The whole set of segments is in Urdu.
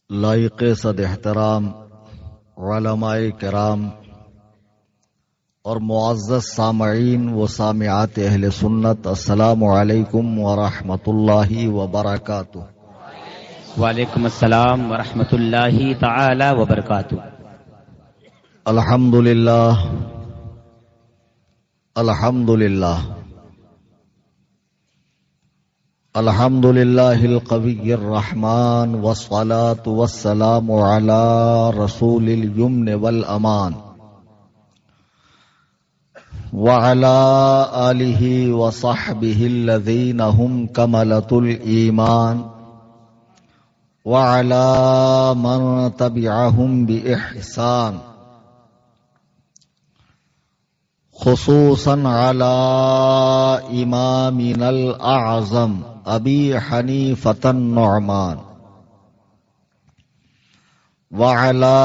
لائق صد احترام علماء کرام اور معزز سامعین و سامعات اہل سنت، السلام علیکم ورحمۃ اللہ وبرکاتہ۔ وعلیکم السلام ورحمۃ اللہ تعالی وبرکاتہ۔ الحمد للہ الحمد للہ الحمد للہ القوی الرحمن والصلاة والسلام علی رسول الیمن والامان وعلی آلہ وصحبہ الذین هم کملة الایمان وعلی من تبعهم بإحسان، خصوصاً علی امامنا الاعظم ابی حنیفۃ النعمان وعلى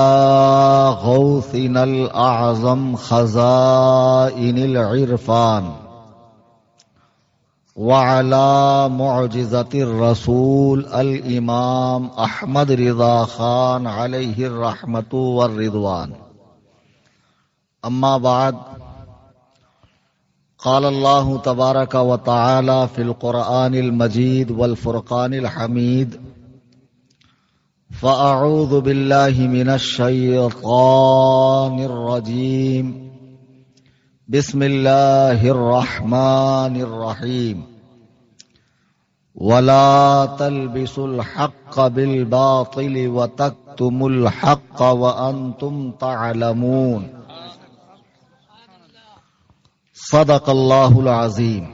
غوثنا الأعظم خزائن العرفان وعلى معجزة الرسول الإمام أحمد رضا خان عليه الرحمة والرضوان، أما بعد، قال الله تبارك وتعالى في القرآن المجيد والفرقان الحميد، فأعوذ بالله من الشيطان الرجيم، بسم الله الرحمن الرحيم، ولا تلبسوا الحق بالباطل وتكتموا الحق وأنتم تعلمون، صدق اللہ العظیم۔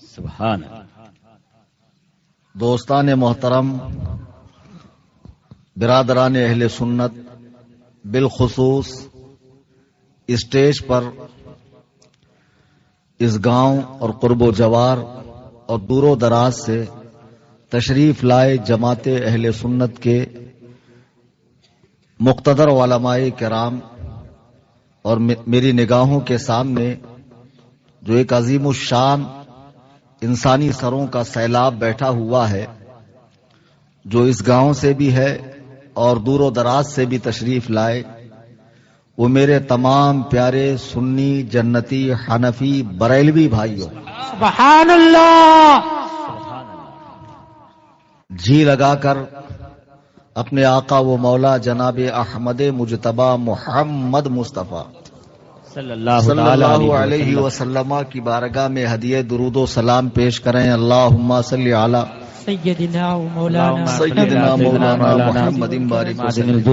سبحان۔ دوستان محترم، برادران اہل سنت، بالخصوص اسٹیج پر اس گاؤں اور قرب و جوار اور دور و دراز سے تشریف لائے جماعت اہل سنت کے مقتدر علماء کرام، اور میری نگاہوں کے سامنے جو ایک عظیم الشان انسانی سروں کا سیلاب بیٹھا ہوا ہے، جو اس گاؤں سے بھی ہے اور دور و دراز سے بھی تشریف لائے، وہ میرے تمام پیارے سنی، جنتی، حنفی، بریلوی بھائیوں، سبحان اللہ، جی لگا کر اپنے آقا و مولا جناب احمد مجتبی محمد مصطفیٰ صلی صلی اللہ اللہ علیہ وسلم کی بارگاہ میں ہدیہ درود و سلام پیش کریں۔ اللہم صلی علی سیدنا و مولانا سیدنا مولانا محمد بارک وسلم۔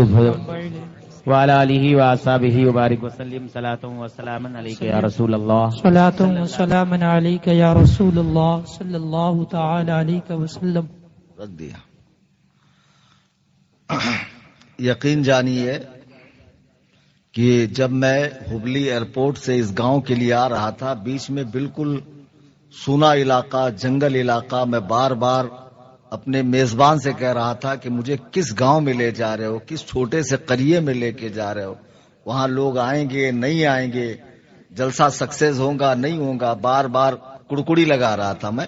وعلی آلہ واصحابہ وبارک وسلم، صلاۃ و سلام علیک یا رسول اللہ۔ صلاۃ و سلام علیک یا رسول اللہ صلی اللہ تعالی علیہ وسلم۔ رکھ دیا۔ یقین جانیے کہ جب میں ہبلی ایئرپورٹ سے اس گاؤں کے لیے آ رہا تھا، بیچ میں بالکل سونا علاقہ، جنگل علاقہ، میں بار بار اپنے میزبان سے کہہ رہا تھا کہ مجھے کس گاؤں میں لے جا رہے ہو، کس چھوٹے سے قریے میں لے کے جا رہے ہو، وہاں لوگ آئیں گے نہیں آئیں گے، جلسہ سکسیز ہوگا نہیں ہوگا، بار بار کڑکڑی لگا رہا تھا میں،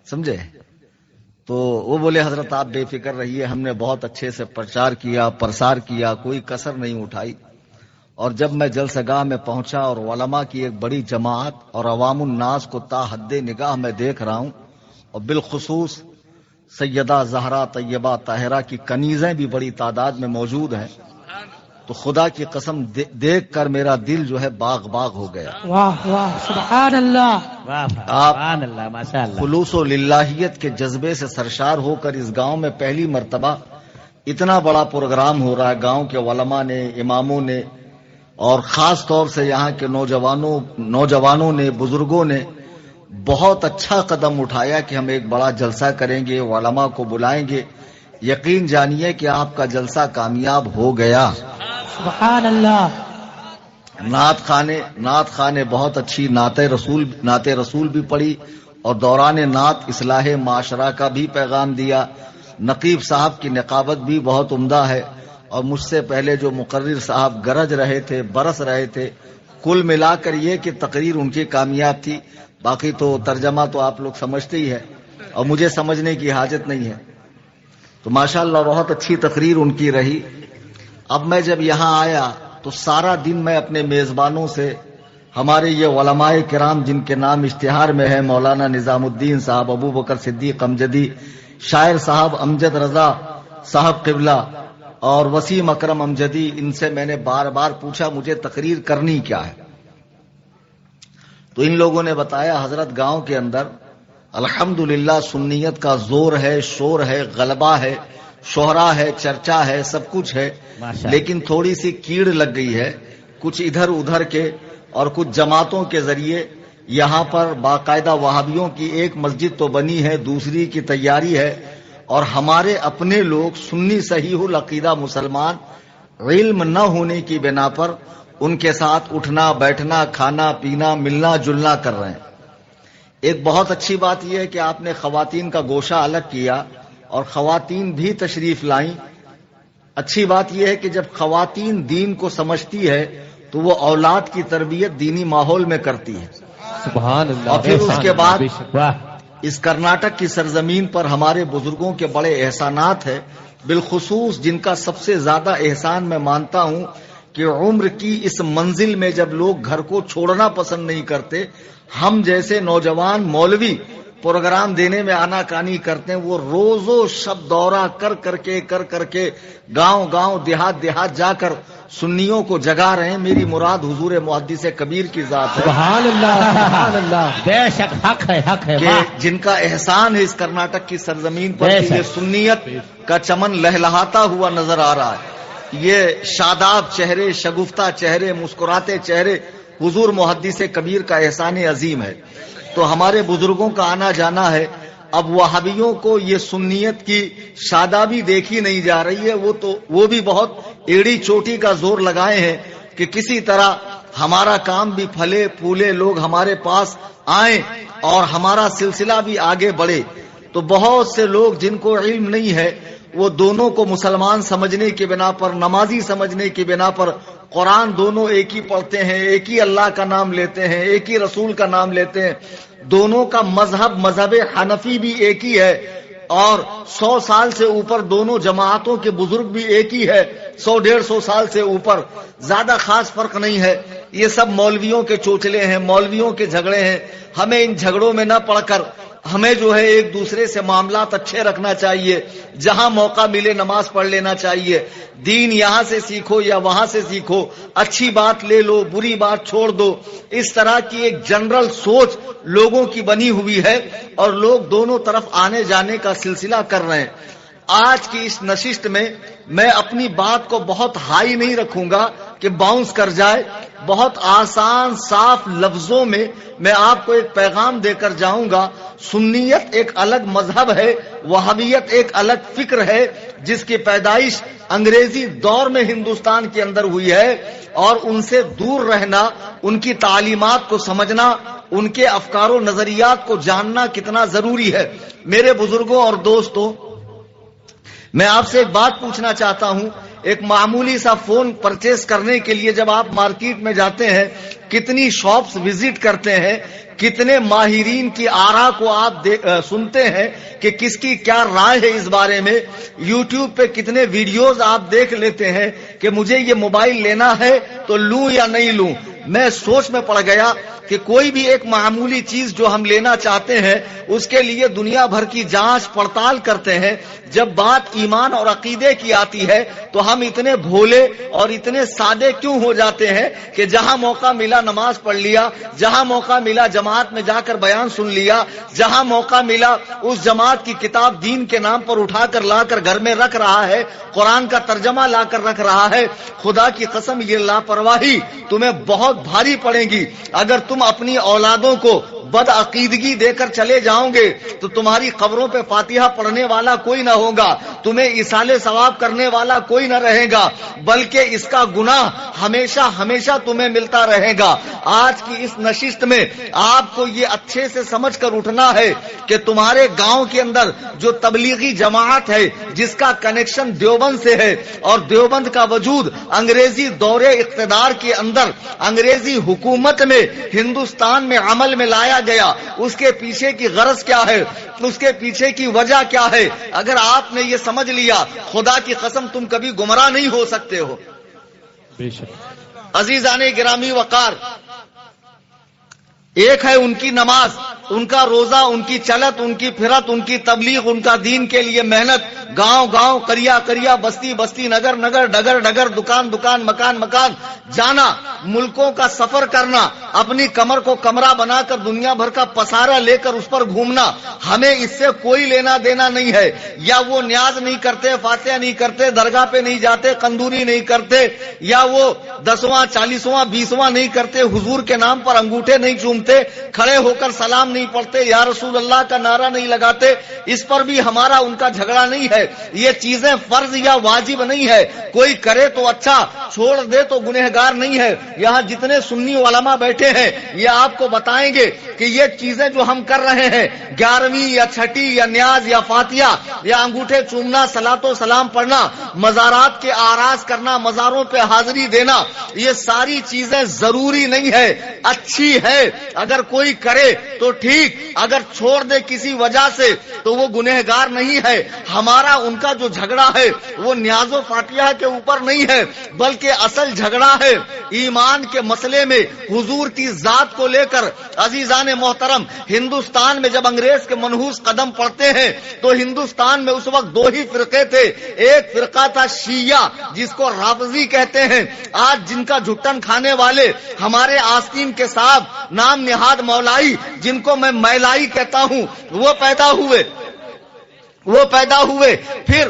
سمجھے؟ تو وہ بولے حضرت آپ بے فکر رہیے، ہم نے بہت اچھے سے پرچار کیا، پرسار کیا، کوئی کسر نہیں اٹھائی۔ اور جب میں جلسہ گاہ میں پہنچا اور علماء کی ایک بڑی جماعت اور عوام الناس کو تا حد نگاہ میں دیکھ رہا ہوں، اور بالخصوص سیدہ زہرا طیبہ طاہرہ کی کنیزیں بھی بڑی تعداد میں موجود ہیں، تو خدا کی قسم دیکھ کر میرا دل جو ہے باغ باغ ہو گیا۔ واہ واہ، سبحان اللہ، سبحان اللہ، ماشاء اللہ۔ خلوص و للہیت کے جذبے سے سرشار ہو کر اس گاؤں میں پہلی مرتبہ اتنا بڑا پروگرام ہو رہا ہے، گاؤں کے علماء نے، اماموں نے، اور خاص طور سے یہاں کے نوجوانوں نے، بزرگوں نے بہت اچھا قدم اٹھایا کہ ہم ایک بڑا جلسہ کریں گے، علماء کو بلائیں گے۔ یقین جانیے کہ آپ کا جلسہ کامیاب ہو گیا۔ سبحان اللہ۔ نعت خانے بہت اچھی نعت رسول بھی پڑھی، اور دوران نعت اصلاح معاشرہ کا بھی پیغام دیا۔ نقیب صاحب کی نقابت بھی بہت عمدہ ہے، اور مجھ سے پہلے جو مقرر صاحب گرج رہے تھے، برس رہے تھے، کل ملا کر یہ کہ تقریر ان کی کامیاب تھی۔ باقی تو ترجمہ تو آپ لوگ سمجھتے ہی ہے اور مجھے سمجھنے کی حاجت نہیں ہے۔ تو ماشاءاللہ بہت اچھی تقریر ان کی رہی. اب میں جب یہاں آیا تو سارا دن میں اپنے میزبانوں سے ہمارے یہ علماء کرام جن کے نام اشتہار میں ہے، مولانا نظام الدین صاحب، ابو بکر صدیق امجدی، شاعر صاحب امجد رضا صاحب قبلہ اور وسیم اکرم امجدی، ان سے میں نے بار بار پوچھا مجھے تقریر کرنی کیا ہے. تو ان لوگوں نے بتایا حضرت گاؤں کے اندر الحمدللہ سنیت کا زور ہے، شور ہے، غلبہ ہے، شہرا ہے، چرچا ہے، سب کچھ ہے، لیکن تھوڑی سی کیڑ لگ گئی ہے کچھ ادھر ادھر کے اور کچھ جماعتوں کے ذریعے. یہاں پر باقاعدہ وہابیوں کی ایک مسجد تو بنی ہے، دوسری کی تیاری ہے، اور ہمارے اپنے لوگ سنی صحیح العقیدہ مسلمان علم نہ ہونے کی بنا پر ان کے ساتھ اٹھنا بیٹھنا کھانا پینا ملنا جلنا کر رہے ہیں. ایک بہت اچھی بات یہ ہے کہ آپ نے خواتین کا گوشہ الگ کیا اور خواتین بھی تشریف لائیں. اچھی بات یہ ہے کہ جب خواتین دین کو سمجھتی ہے تو وہ اولاد کی تربیت دینی ماحول میں کرتی ہے. سبحان اللہ. اور پھر اس کے بعد اس کرناٹک کی سرزمین پر ہمارے بزرگوں کے بڑے احسانات ہیں، بالخصوص جن کا سب سے زیادہ احسان میں مانتا ہوں کہ عمر کی اس منزل میں جب لوگ گھر کو چھوڑنا پسند نہیں کرتے، ہم جیسے نوجوان مولوی پروگرام دینے میں آنا کانی کرتے ہیں، وہ روز و شب دورہ کر کے گاؤں گاؤں دیہات دیہات جا کر سنیوں کو جگا رہے ہیں. میری مراد حضور محدث کبیر کی ذات ہے. سبحان اللہ سبحان اللہ. بے شک حق ہے حق ہے. کہ جن کا احسان ہے اس کرناٹک کی سرزمین پر کہ یہ سنیت کا چمن لہلہاتا ہوا نظر آ رہا ہے. یہ شاداب چہرے، شگفتہ چہرے، مسکراتے چہرے حضور محدث کبیر کا احسان عظیم ہے. تو ہمارے بزرگوں کا آنا جانا ہے. اب وہابیوں کو یہ سنیت کی شادابی دیکھی نہیں جا رہی ہے، وہ بھی بہت ایڑی چوٹی کا زور لگائے ہیں کہ کسی طرح ہمارا کام بھی پھلے پھولے، لوگ ہمارے پاس آئیں اور ہمارا سلسلہ بھی آگے بڑھے. تو بہت سے لوگ جن کو علم نہیں ہے وہ دونوں کو مسلمان سمجھنے کی بنا پر، نمازی سمجھنے کی بنا پر قرآن دونوں ایک ہی پڑھتے ہیں، ایک ہی اللہ کا نام لیتے ہیں، ایک ہی رسول کا نام لیتے ہیں. دونوں کا مذہب حنفی بھی ایک ہی ہے، اور 100 سال سے اوپر دونوں جماعتوں کے بزرگ بھی ایک ہی ہے. 100-150 سال سے اوپر زیادہ خاص فرق نہیں ہے. یہ سب مولویوں کے چوچلے ہیں، مولویوں کے جھگڑے ہیں. ہمیں ان جھگڑوں میں نہ پڑھ کر ہمیں جو ہے ایک دوسرے سے معاملات اچھے رکھنا چاہیے. جہاں موقع ملے نماز پڑھ لینا چاہیے. دین یہاں سے سیکھو یا وہاں سے سیکھو، اچھی بات لے لو بری بات چھوڑ دو. اس طرح کی ایک جنرل سوچ لوگوں کی بنی ہوئی ہے اور لوگ دونوں طرف آنے جانے کا سلسلہ کر رہے ہیں. آج کی اس نشست میں اپنی بات کو بہت ہائی نہیں رکھوں گا کہ باؤنس کر جائے. بہت آسان صاف لفظوں میں آپ کو ایک پیغام دے کر جاؤں گا. سنیت ایک الگ مذہب ہے، وہابیت ایک الگ فکر ہے جس کی پیدائش انگریزی دور میں ہندوستان کے اندر ہوئی ہے، اور ان سے دور رہنا، ان کی تعلیمات کو سمجھنا، ان کے افکار و نظریات کو جاننا کتنا ضروری ہے. میرے بزرگوں اور دوستوں، میں آپ سے ایک بات پوچھنا چاہتا ہوں. ایک معمولی سا فون پرچیز کرنے کے لیے جب آپ مارکیٹ میں جاتے ہیں، کتنی شاپس وزٹ کرتے ہیں، کتنے ماہرین کی آرا کو آپ سنتے ہیں کہ کس کی کیا رائے ہے اس بارے میں. یوٹیوب پہ کتنے ویڈیوز آپ دیکھ لیتے ہیں کہ مجھے یہ موبائل لینا ہے تو لوں یا نہیں لوں. میں سوچ میں پڑ گیا کہ کوئی بھی ایک معمولی چیز جو ہم لینا چاہتے ہیں اس کے لیے دنیا بھر کی جانچ پڑتال کرتے ہیں. جب بات ایمان اور عقیدے کی آتی ہے تو ہم اتنے بھولے اور اتنے سادے کیوں ہو جاتے ہیں کہ جہاں موقع ملا نماز پڑھ لیا، جہاں موقع ملا جماعت میں جا کر بیان سن لیا، جہاں موقع ملا اس جماعت کی کتاب دین کے نام پر اٹھا کر لا کر گھر میں رکھ رہا ہے، قرآن کا ترجمہ لا کر رکھ رہا ہے. خدا کی قسم یہ لاپرواہی تمہیں بہت بھاری پڑے گی. اگر تم اپنی اولادوں کو بد عقیدگی دے کر چلے جاؤں گے تو تمہاری قبروں پہ فاتحہ پڑھنے والا کوئی نہ ہوگا، تمہیں ایصال ثواب کرنے والا کوئی نہ رہے گا، بلکہ اس کا گناہ ہمیشہ ہمیشہ تمہیں ملتا رہے گا. آج کی اس نشست میں آپ کو یہ اچھے سے سمجھ کر اٹھنا ہے کہ تمہارے گاؤں کے اندر جو تبلیغی جماعت ہے جس کا کنیکشن دیوبند سے ہے، اور دیوبند کا وجود انگریزی دور اقتدار کے اندر انگریزی حکومت میں ہندوستان میں عمل میں لایا بنایا گیا، اس کے پیچھے کی غرض کیا ہے، اس کے پیچھے کی وجہ کیا ہے. اگر آپ نے یہ سمجھ لیا، خدا کی قسم تم کبھی گمراہ نہیں ہو سکتے ہو. بے شک. عزیزان گرامی وقار، ایک ہے ان کی نماز، ان کا روزہ، ان کی چلت، ان کی پھرت، ان کی تبلیغ، ان کا دین کے لیے محنت، گاؤں گاؤں، قریہ قریہ، بستی بستی، نگر نگر، ڈگر ڈگر، دکان دکان، مکان مکان جانا، ملکوں کا سفر کرنا، اپنی کمر کو کمرہ بنا کر دنیا بھر کا پسارا لے کر اس پر گھومنا. ہمیں اس سے کوئی لینا دینا نہیں ہے. یا وہ نیاز نہیں کرتے، فاتحہ نہیں کرتے، درگاہ پہ نہیں جاتے، قندوری نہیں کرتے، یا وہ 10واں 40واں 20واں نہیں کرتے، حضور کے نام پر انگوٹھے نہیں چومتے، کھڑے ہو کر سلام نہیں پڑھتے، یا رسول اللہ کا نعرہ نہیں لگاتے. اس پر بھی ہمارا ان کا جھگڑا نہیں ہے. یہ چیزیں فرض یا واجب نہیں ہے. کوئی کرے تو اچھا، چھوڑ دے تو گنہگار نہیں ہے. یہاں جتنے سنی علماء بیٹھے ہیں یہ آپ کو بتائیں گے کہ یہ چیزیں جو ہم کر رہے ہیں، 11ویں یا 6ٹھی یا نیاز یا فاتحہ یا انگوٹھے چومنا، صلاۃ و سلام پڑھنا، مزارات کے آراز کرنا، مزاروں پہ حاضری دینا، یہ ساری چیزیں ضروری نہیں ہے، اچھی ہے. اگر کوئی کرے تو ٹھیک، اگر چھوڑ دے کسی وجہ سے تو وہ گنہگار نہیں ہے. ہمارا ان کا جو جھگڑا ہے وہ نیاز و فاتحہ کے اوپر نہیں ہے، بلکہ اصل جھگڑا ہے ایمان کے مسئلے میں، حضور کی ذات کو لے کر. عزیزان محترم، ہندوستان میں جب انگریز کے منحوس قدم پڑتے ہیں تو ہندوستان میں اس وقت 2 ہی فرقے تھے. ایک فرقہ تھا شیعہ، جس کو رافضی کہتے ہیں. آج جن کا جھٹن کھانے والے ہمارے آستین کے صاحب نام نہاد مولائی، جن کو میں میلائی کہتا ہوں، وہ پیدا ہوئے. پھر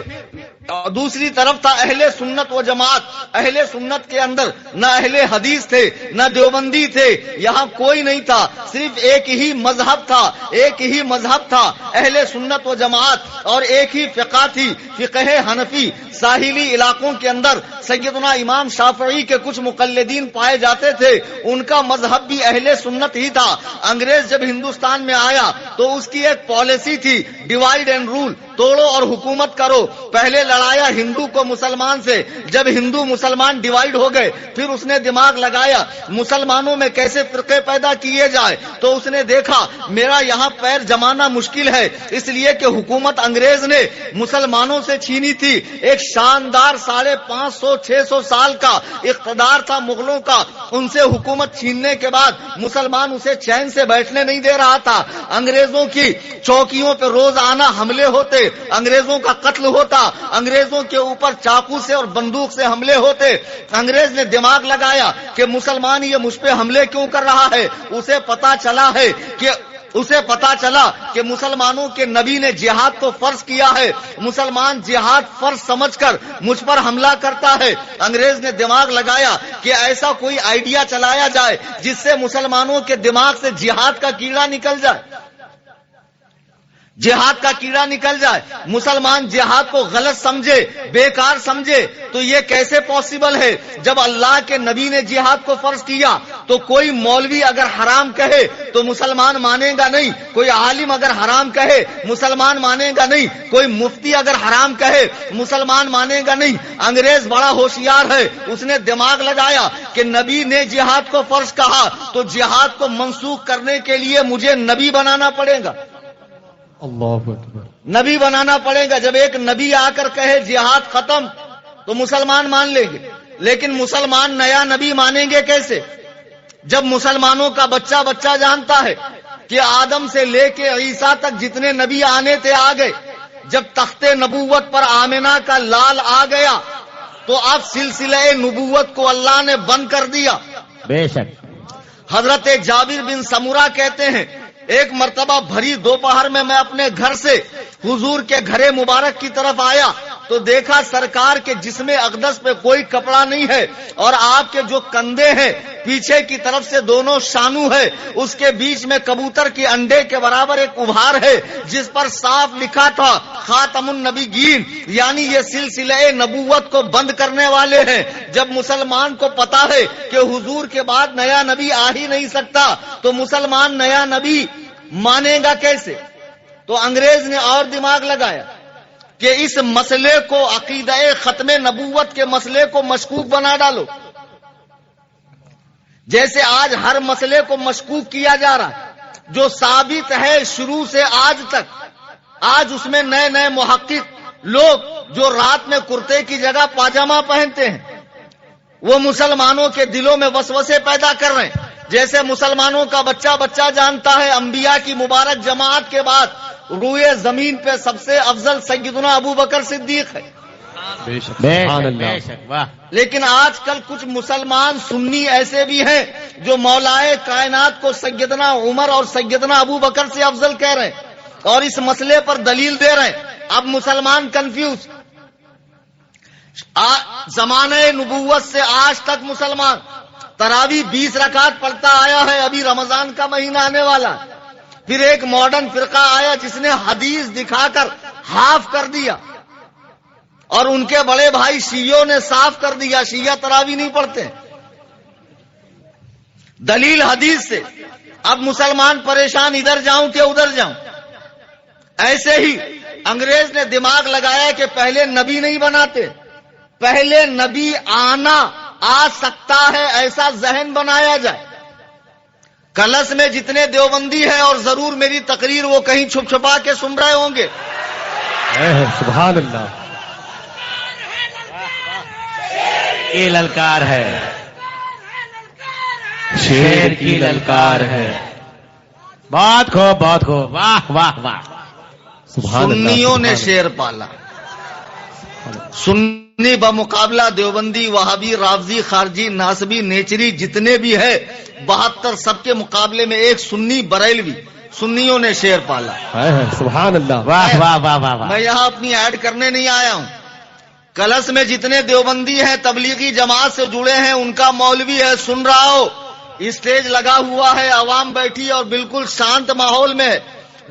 دوسری طرف تھا اہل سنت و جماعت. اہل سنت کے اندر نہ اہل حدیث تھے، نہ دیوبندی تھے، یہاں کوئی نہیں تھا، صرف ایک ہی مذہب تھا، اہل سنت و جماعت. اور ایک ہی فقہ تھی، فقہ حنفی. ساحلی علاقوں کے اندر سیدنا امام شافعی کے کچھ مقلدین پائے جاتے تھے، ان کا مذہب بھی اہل سنت ہی تھا. انگریز جب ہندوستان میں آیا تو اس کی ایک پالیسی تھی، ڈیوائڈ اینڈ رول، توڑو اور حکومت کرو. پہلے لڑایا ہندو کو مسلمان سے. جب ہندو مسلمان ڈیوائڈ ہو گئے پھر اس نے دماغ لگایا مسلمانوں میں کیسے فرقے پیدا کیے جائے. تو اس نے دیکھا میرا یہاں پیر جمانا مشکل ہے، اس لیے کہ حکومت انگریز نے مسلمانوں سے چھینی تھی. ایک شاندار 550-600 سال کا اقتدار تھا مغلوں کا. ان سے حکومت چھیننے کے بعد مسلمان اسے چین سے بیٹھنے نہیں دے رہا تھا. انگریزوں کی چوکیوں پہ روز آنا حملے ہوتے، انگریزوں کا قتل ہوتا، انگریزوں کے اوپر چاقو سے اور بندوق سے حملے ہوتے. انگریز نے دماغ لگایا کہ مسلمان یہ مجھ پہ حملے کیوں کر رہا ہے. اسے پتا چلا کہ مسلمانوں کے نبی نے جہاد کو فرض کیا ہے، مسلمان جہاد فرض سمجھ کر مجھ پر حملہ کرتا ہے. انگریز نے دماغ لگایا کہ ایسا کوئی آئیڈیا چلایا جائے جس سے مسلمانوں کے دماغ سے جہاد کا کیڑا نکل جائے. مسلمان جہاد کو غلط سمجھے، بیکار سمجھے. تو یہ کیسے پاسبل ہے؟ جب اللہ کے نبی نے جہاد کو فرض کیا تو کوئی مولوی اگر حرام کہے تو مسلمان مانے گا نہیں، کوئی عالم اگر حرام کہے مسلمان مانے گا نہیں، کوئی مفتی اگر حرام کہے مسلمان مانے گا نہیں. انگریز بڑا ہوشیار ہے، اس نے دماغ لگایا کہ نبی نے جہاد کو فرض کہا تو جہاد کو منسوخ کرنے کے لیے مجھے نبی بنانا پڑے گا. اللہ اکبر. نبی بنانا پڑے گا. جب ایک نبی آ کر کہے جہاد ختم تو مسلمان مان لیں گے، لیکن مسلمان نیا نبی مانیں گے کیسے؟ جب مسلمانوں کا بچہ جانتا ہے کہ آدم سے لے کے عیسیٰ تک جتنے نبی آنے تھے آ گئے. جب تخت نبوت پر آمنہ کا لال آ گیا تو اب سلسلہ نبوت کو اللہ نے بند کر دیا. بے شک. حضرت جابر بن سمورہ کہتے ہیں ایک مرتبہ بھری دوپہر میں اپنے گھر سے حضور کے گھر مبارک کی طرف آیا تو دیکھا سرکار کے جسم اقدس پہ کوئی کپڑا نہیں ہے، اور آپ کے جو کندھے ہیں پیچھے کی طرف سے دونوں شانو ہے، اس کے بیچ میں کبوتر کے انڈے کے برابر ایک ابھار ہے جس پر صاف لکھا تھا خاتم النبیین، یعنی یہ سلسلہ نبوت کو بند کرنے والے ہیں. جب مسلمان کو پتا ہے کہ حضور کے بعد نیا نبی آ ہی نہیں سکتا تو مسلمان نیا نبی مانے گا کیسے؟ تو انگریز نے اور دماغ لگایا کہ اس مسئلے کو عقیدہ ختم نبوت کے مسئلے کو مشکوک بنا ڈالو. جیسے آج ہر مسئلے کو مشکوک کیا جا رہا ہے، جو ثابت ہے شروع سے آج تک. آج اس میں نئے نئے محقق لوگ جو رات میں کرتے کی جگہ پاجامہ پہنتے ہیں وہ مسلمانوں کے دلوں میں وسوسے پیدا کر رہے ہیں. جیسے مسلمانوں کا بچہ جانتا ہے انبیاء کی مبارک جماعت کے بعد روئے زمین پہ سب سے افضل سیدنا ابو بکر صدیق ہے. لیکن آج کل کچھ مسلمان سنی ایسے بھی ہیں جو مولائے کائنات کو سیدنا عمر اور سیدنا ابو بکر سے افضل کہہ رہے ہیں اور اس مسئلے پر دلیل دے رہے ہیں. اب مسلمان کنفیوز. زمانہ نبوت سے آج تک مسلمان تراویح 20 رکعت پڑھتا آیا ہے. ابھی رمضان کا مہینہ آنے والا. پھر ایک ماڈرن فرقہ آیا جس نے حدیث دکھا کر ہاف کر دیا اور ان کے بڑے بھائی شیعوں نے صاف کر دیا شیعہ تراویح نہیں پڑھتے. دلیل حدیث سے. اب مسلمان پریشان ادھر جاؤں کہ ادھر جاؤں. ایسے ہی انگریز نے دماغ لگایا کہ پہلے نبی نہیں بناتے, پہلے نبی آ سکتا ہے ایسا ذہن بنایا جائے. کلس میں جتنے دیوبندی ہیں اور ضرور میری تقریر وہ کہیں چھپ چھپا کے سن رہے ہوں گے. سبحان اللہ. یہ للکار ہے, شیر کی للکار ہے. بہت خوب بہت خوب. واہ واہ واہ. سنیوں نے شیر پالا. سنی بمقابلہ دیوبندی وہابی رافضی خارجی ناسبی نیچری جتنے بھی ہے 72 سب کے مقابلے میں ایک سنی بریلوی. سنیوں نے شیر پالا. سبحان اللہ. واہ واہ واہ واہ واہ. میں یہاں اپنی ایڈ کرنے نہیں آیا ہوں. کلس میں جتنے دیوبندی ہیں تبلیغی جماعت سے جڑے ہیں ان کا مولوی ہے, سن رہا ہو. اسٹیج لگا ہوا ہے, عوام بیٹھی اور بالکل شانت ماحول میں ہے.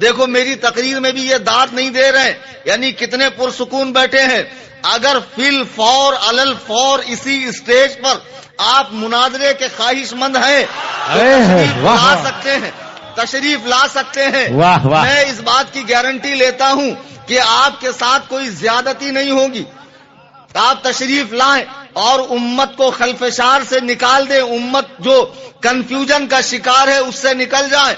دیکھو میری تقریر میں بھی یہ داد نہیں دے رہے ہیں, یعنی کتنے پرسکون بیٹھے ہیں. اگر فل فور علل فور اسی اسٹیج پر آپ مناظرے کے خواہش مند ہیں تو تشریف لا سکتے ہیں, تشریف لا سکتے ہیں. میں اس بات کی گارنٹی لیتا ہوں کہ آپ کے ساتھ کوئی زیادتی نہیں ہوگی. آپ تشریف لائیں اور امت کو خلفشار سے نکال دیں. امت جو کنفیوژن کا شکار ہے اس سے نکل جائیں.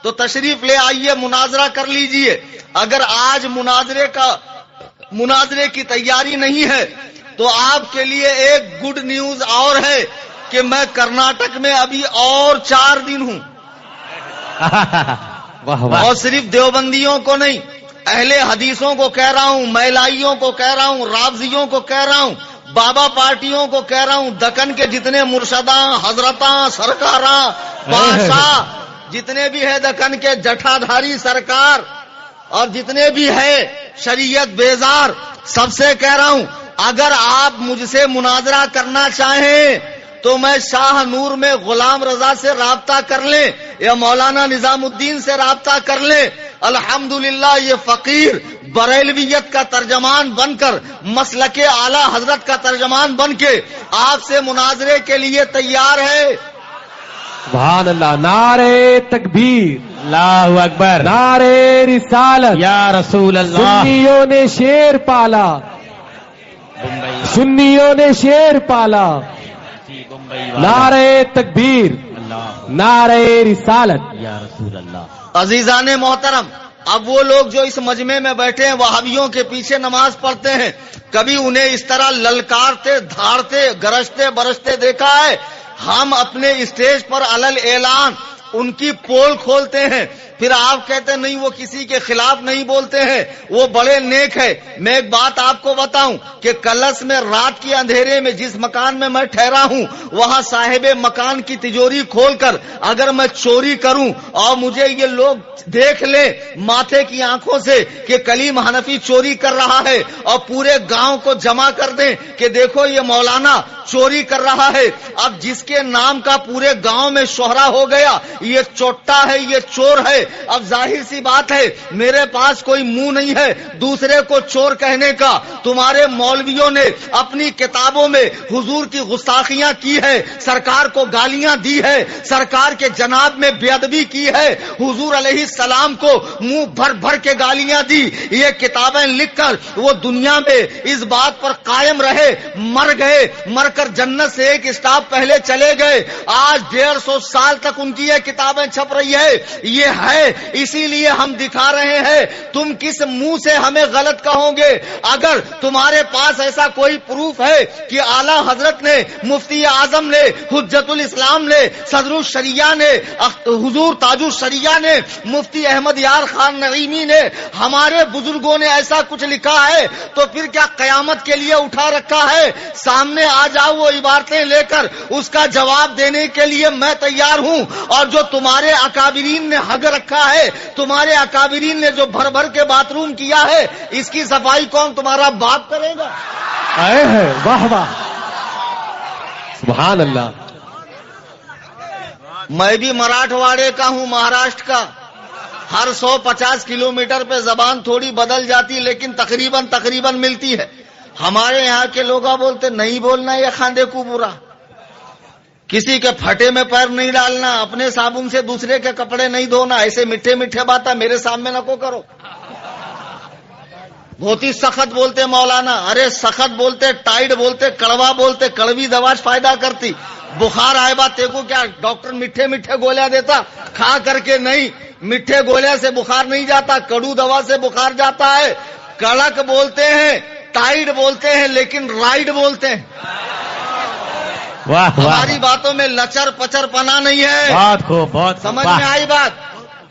تو تشریف لے آئیے, مناظرہ کر لیجئے. اگر آج مناظرے کی تیاری نہیں ہے تو آپ کے لیے ایک گڈ نیوز اور ہے کہ میں کرناٹک میں ابھی اور 4 دن ہوں. اور صرف دیوبندیوں کو نہیں, اہل حدیثوں کو کہہ رہا ہوں, میلائیوں کو کہہ رہا ہوں, رافضیوں کو کہہ رہا ہوں, بابا پارٹیوں کو کہہ رہا ہوں, دکن کے جتنے مرشداں حضرتاں سرکاراں بادشاہ جتنے بھی ہے دکن کے جٹھادھاری سرکار اور جتنے بھی ہے شریعت بیزار, سب سے کہہ رہا ہوں اگر آپ مجھ سے مناظرہ کرنا چاہیں تو میں شاہ نور میں غلام رضا سے رابطہ کر لیں یا مولانا نظام الدین سے رابطہ کر لیں. الحمدللہ یہ فقیر بریلویت کا ترجمان بن کر, مسلک اعلی حضرت کا ترجمان بن کے آپ سے مناظرے کے لیے تیار ہے. سبحان اللہ. نعرہ تکبیر, اللہ اکبر, نعرہ رسالت, یا رسول اللہ. سنیوں نے شیر پالا, سنیوں نے شیر پالا. نعرہ تکبیر, نعرہ رسالت, یا رسول اللہ. عزیزان محترم, اب وہ لوگ جو اس مجمع میں بیٹھے ہیں وہابیوں کے پیچھے نماز پڑھتے ہیں, کبھی انہیں اس طرح للکارتے دھاڑتے گرجتے برستے دیکھا ہے؟ ہم اپنے اسٹیج پر علل اعلان ان کی پول کھولتے ہیں, پھر آپ کہتے ہیں نہیں وہ کسی کے خلاف نہیں بولتے ہیں, وہ بڑے نیک ہے. میں ایک بات آپ کو بتاؤں کہ کلس میں رات کے اندھیرے میں جس مکان میں ٹھہرا ہوں وہاں صاحب مکان کی تجوری کھول کر اگر میں چوری کروں اور مجھے یہ لوگ دیکھ لے ماتھے کی آنکھوں سے کہ کلیم حنفی چوری کر رہا ہے اور پورے گاؤں کو جمع کر دیں کہ دیکھو یہ مولانا چوری کر رہا ہے, اب جس کے نام کا پورے گاؤں میں شہرا ہو گیا یہ چوٹا ہے, یہ چور ہے, اب ظاہر سی بات ہے میرے پاس کوئی منہ نہیں ہے دوسرے کو چور کہنے کا. تمہارے مولویوں نے اپنی کتابوں میں حضور کی گستاخیاں کی ہے, سرکار کو گالیاں دی ہے, سرکار کے جناب میں بے ادبی کی ہے, حضور علیہ السلام کو منہ بھر بھر کے گالیاں دی. یہ کتابیں لکھ کر وہ دنیا میں اس بات پر قائم رہے, مر گئے, مر کر جنت سے ایک اسٹاپ پہلے چلے گئے. آج 150 سال تک ان کی یہ کتابیں چھپ رہی ہے. یہ ہے اسی لیے ہم دکھا رہے ہیں. تم کس منہ سے ہمیں غلط کہو گے؟ اگر تمہارے پاس ایسا کوئی پروف ہے کہ اعلی حضرت نے, مفتی اعظم نے, حجت الاسلام نے, صدر الشریعہ نے, حضور تاج الشریعہ نے, مفتی احمد یار خان نعیمی نے, ہمارے بزرگوں نے ایسا کچھ لکھا ہے تو پھر کیا قیامت کے لیے اٹھا رکھا ہے؟ سامنے آ جاؤ وہ عبارتیں لے کر, اس کا جواب دینے کے لیے میں تیار ہوں. اور جو تمہارے اکابرین نے حق رکھا ہے, تمہارے اکابرین نے جو بھر بھر کے باتھ روم کیا ہے, اس کی صفائی کون تمہارا باپ کرے گا؟ واہ واہ سبحان اللہ. میں بھی مراٹھواڑے کا ہوں, مہاراشٹر کا. ہر 150 کلومیٹر پہ زبان تھوڑی بدل جاتی لیکن تقریباً ملتی ہے. ہمارے یہاں کے لوگ بولتے نہیں بولنا یہ کھاندے کو برا, کسی کے پھٹے میں پیر نہیں ڈالنا, اپنے صابن سے دوسرے کے کپڑے نہیں دھونا, ایسے میٹھے میٹھے باتیں میرے سامنے نہ کو کرو. بہت ہی سخت بولتے مولانا. ارے سخت بولتے, ٹائٹ بولتے, کڑوا بولتے, کڑوی دوا فائدہ کرتی. بخار آئے بات تے کو کیا ڈاکٹر میٹھے میٹھے گولیاں دیتا؟ کھا کر کے نہیں, میٹھے گولیاں سے بخار نہیں جاتا, کڑو دوا سے بخار جاتا ہے. کڑک بولتے ہیں, ٹائٹ بولتے ہیں, لیکن رائٹ بولتے ہیں. ہماری باتوں میں لچر پچر پنا نہیں ہے. بہت خوب, بہت سمجھ میں آئی بات؟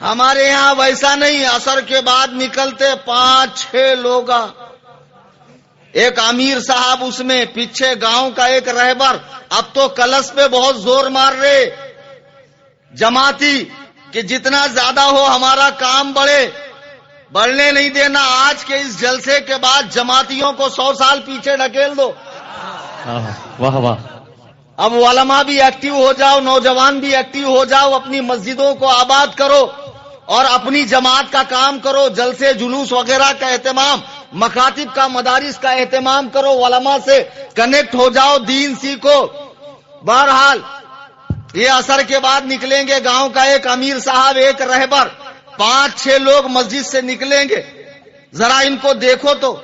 ہمارے یہاں ویسا نہیں. عصر کے بعد نکلتے 5-6 لوگ, ایک امیر صاحب, اس میں پیچھے گاؤں کا ایک رہبر. اب تو کلش پہ بہت زور مار رہے جماعتی کہ جتنا زیادہ ہو ہمارا کام بڑھنے نہیں دینا. آج کے اس جلسے کے بعد جماعتیوں کو 100 سال پیچھے ڈھکیل دو. واہ واہ. اب علماء بھی ایکٹیو ہو جاؤ, نوجوان بھی ایکٹیو ہو جاؤ, اپنی مسجدوں کو آباد کرو اور اپنی جماعت کا کام کرو. جلسے جلوس وغیرہ کا اہتمام, مکاتب کا, مدارس کا اہتمام کرو, علماء سے کنیکٹ ہو جاؤ, دین سیکھو. بہرحال یہ عصر کے بعد نکلیں گے. گاؤں کا ایک امیر صاحب, ایک رہبر, 5-6 لوگ مسجد سے نکلیں گے. ذرا ان کو دیکھو تو,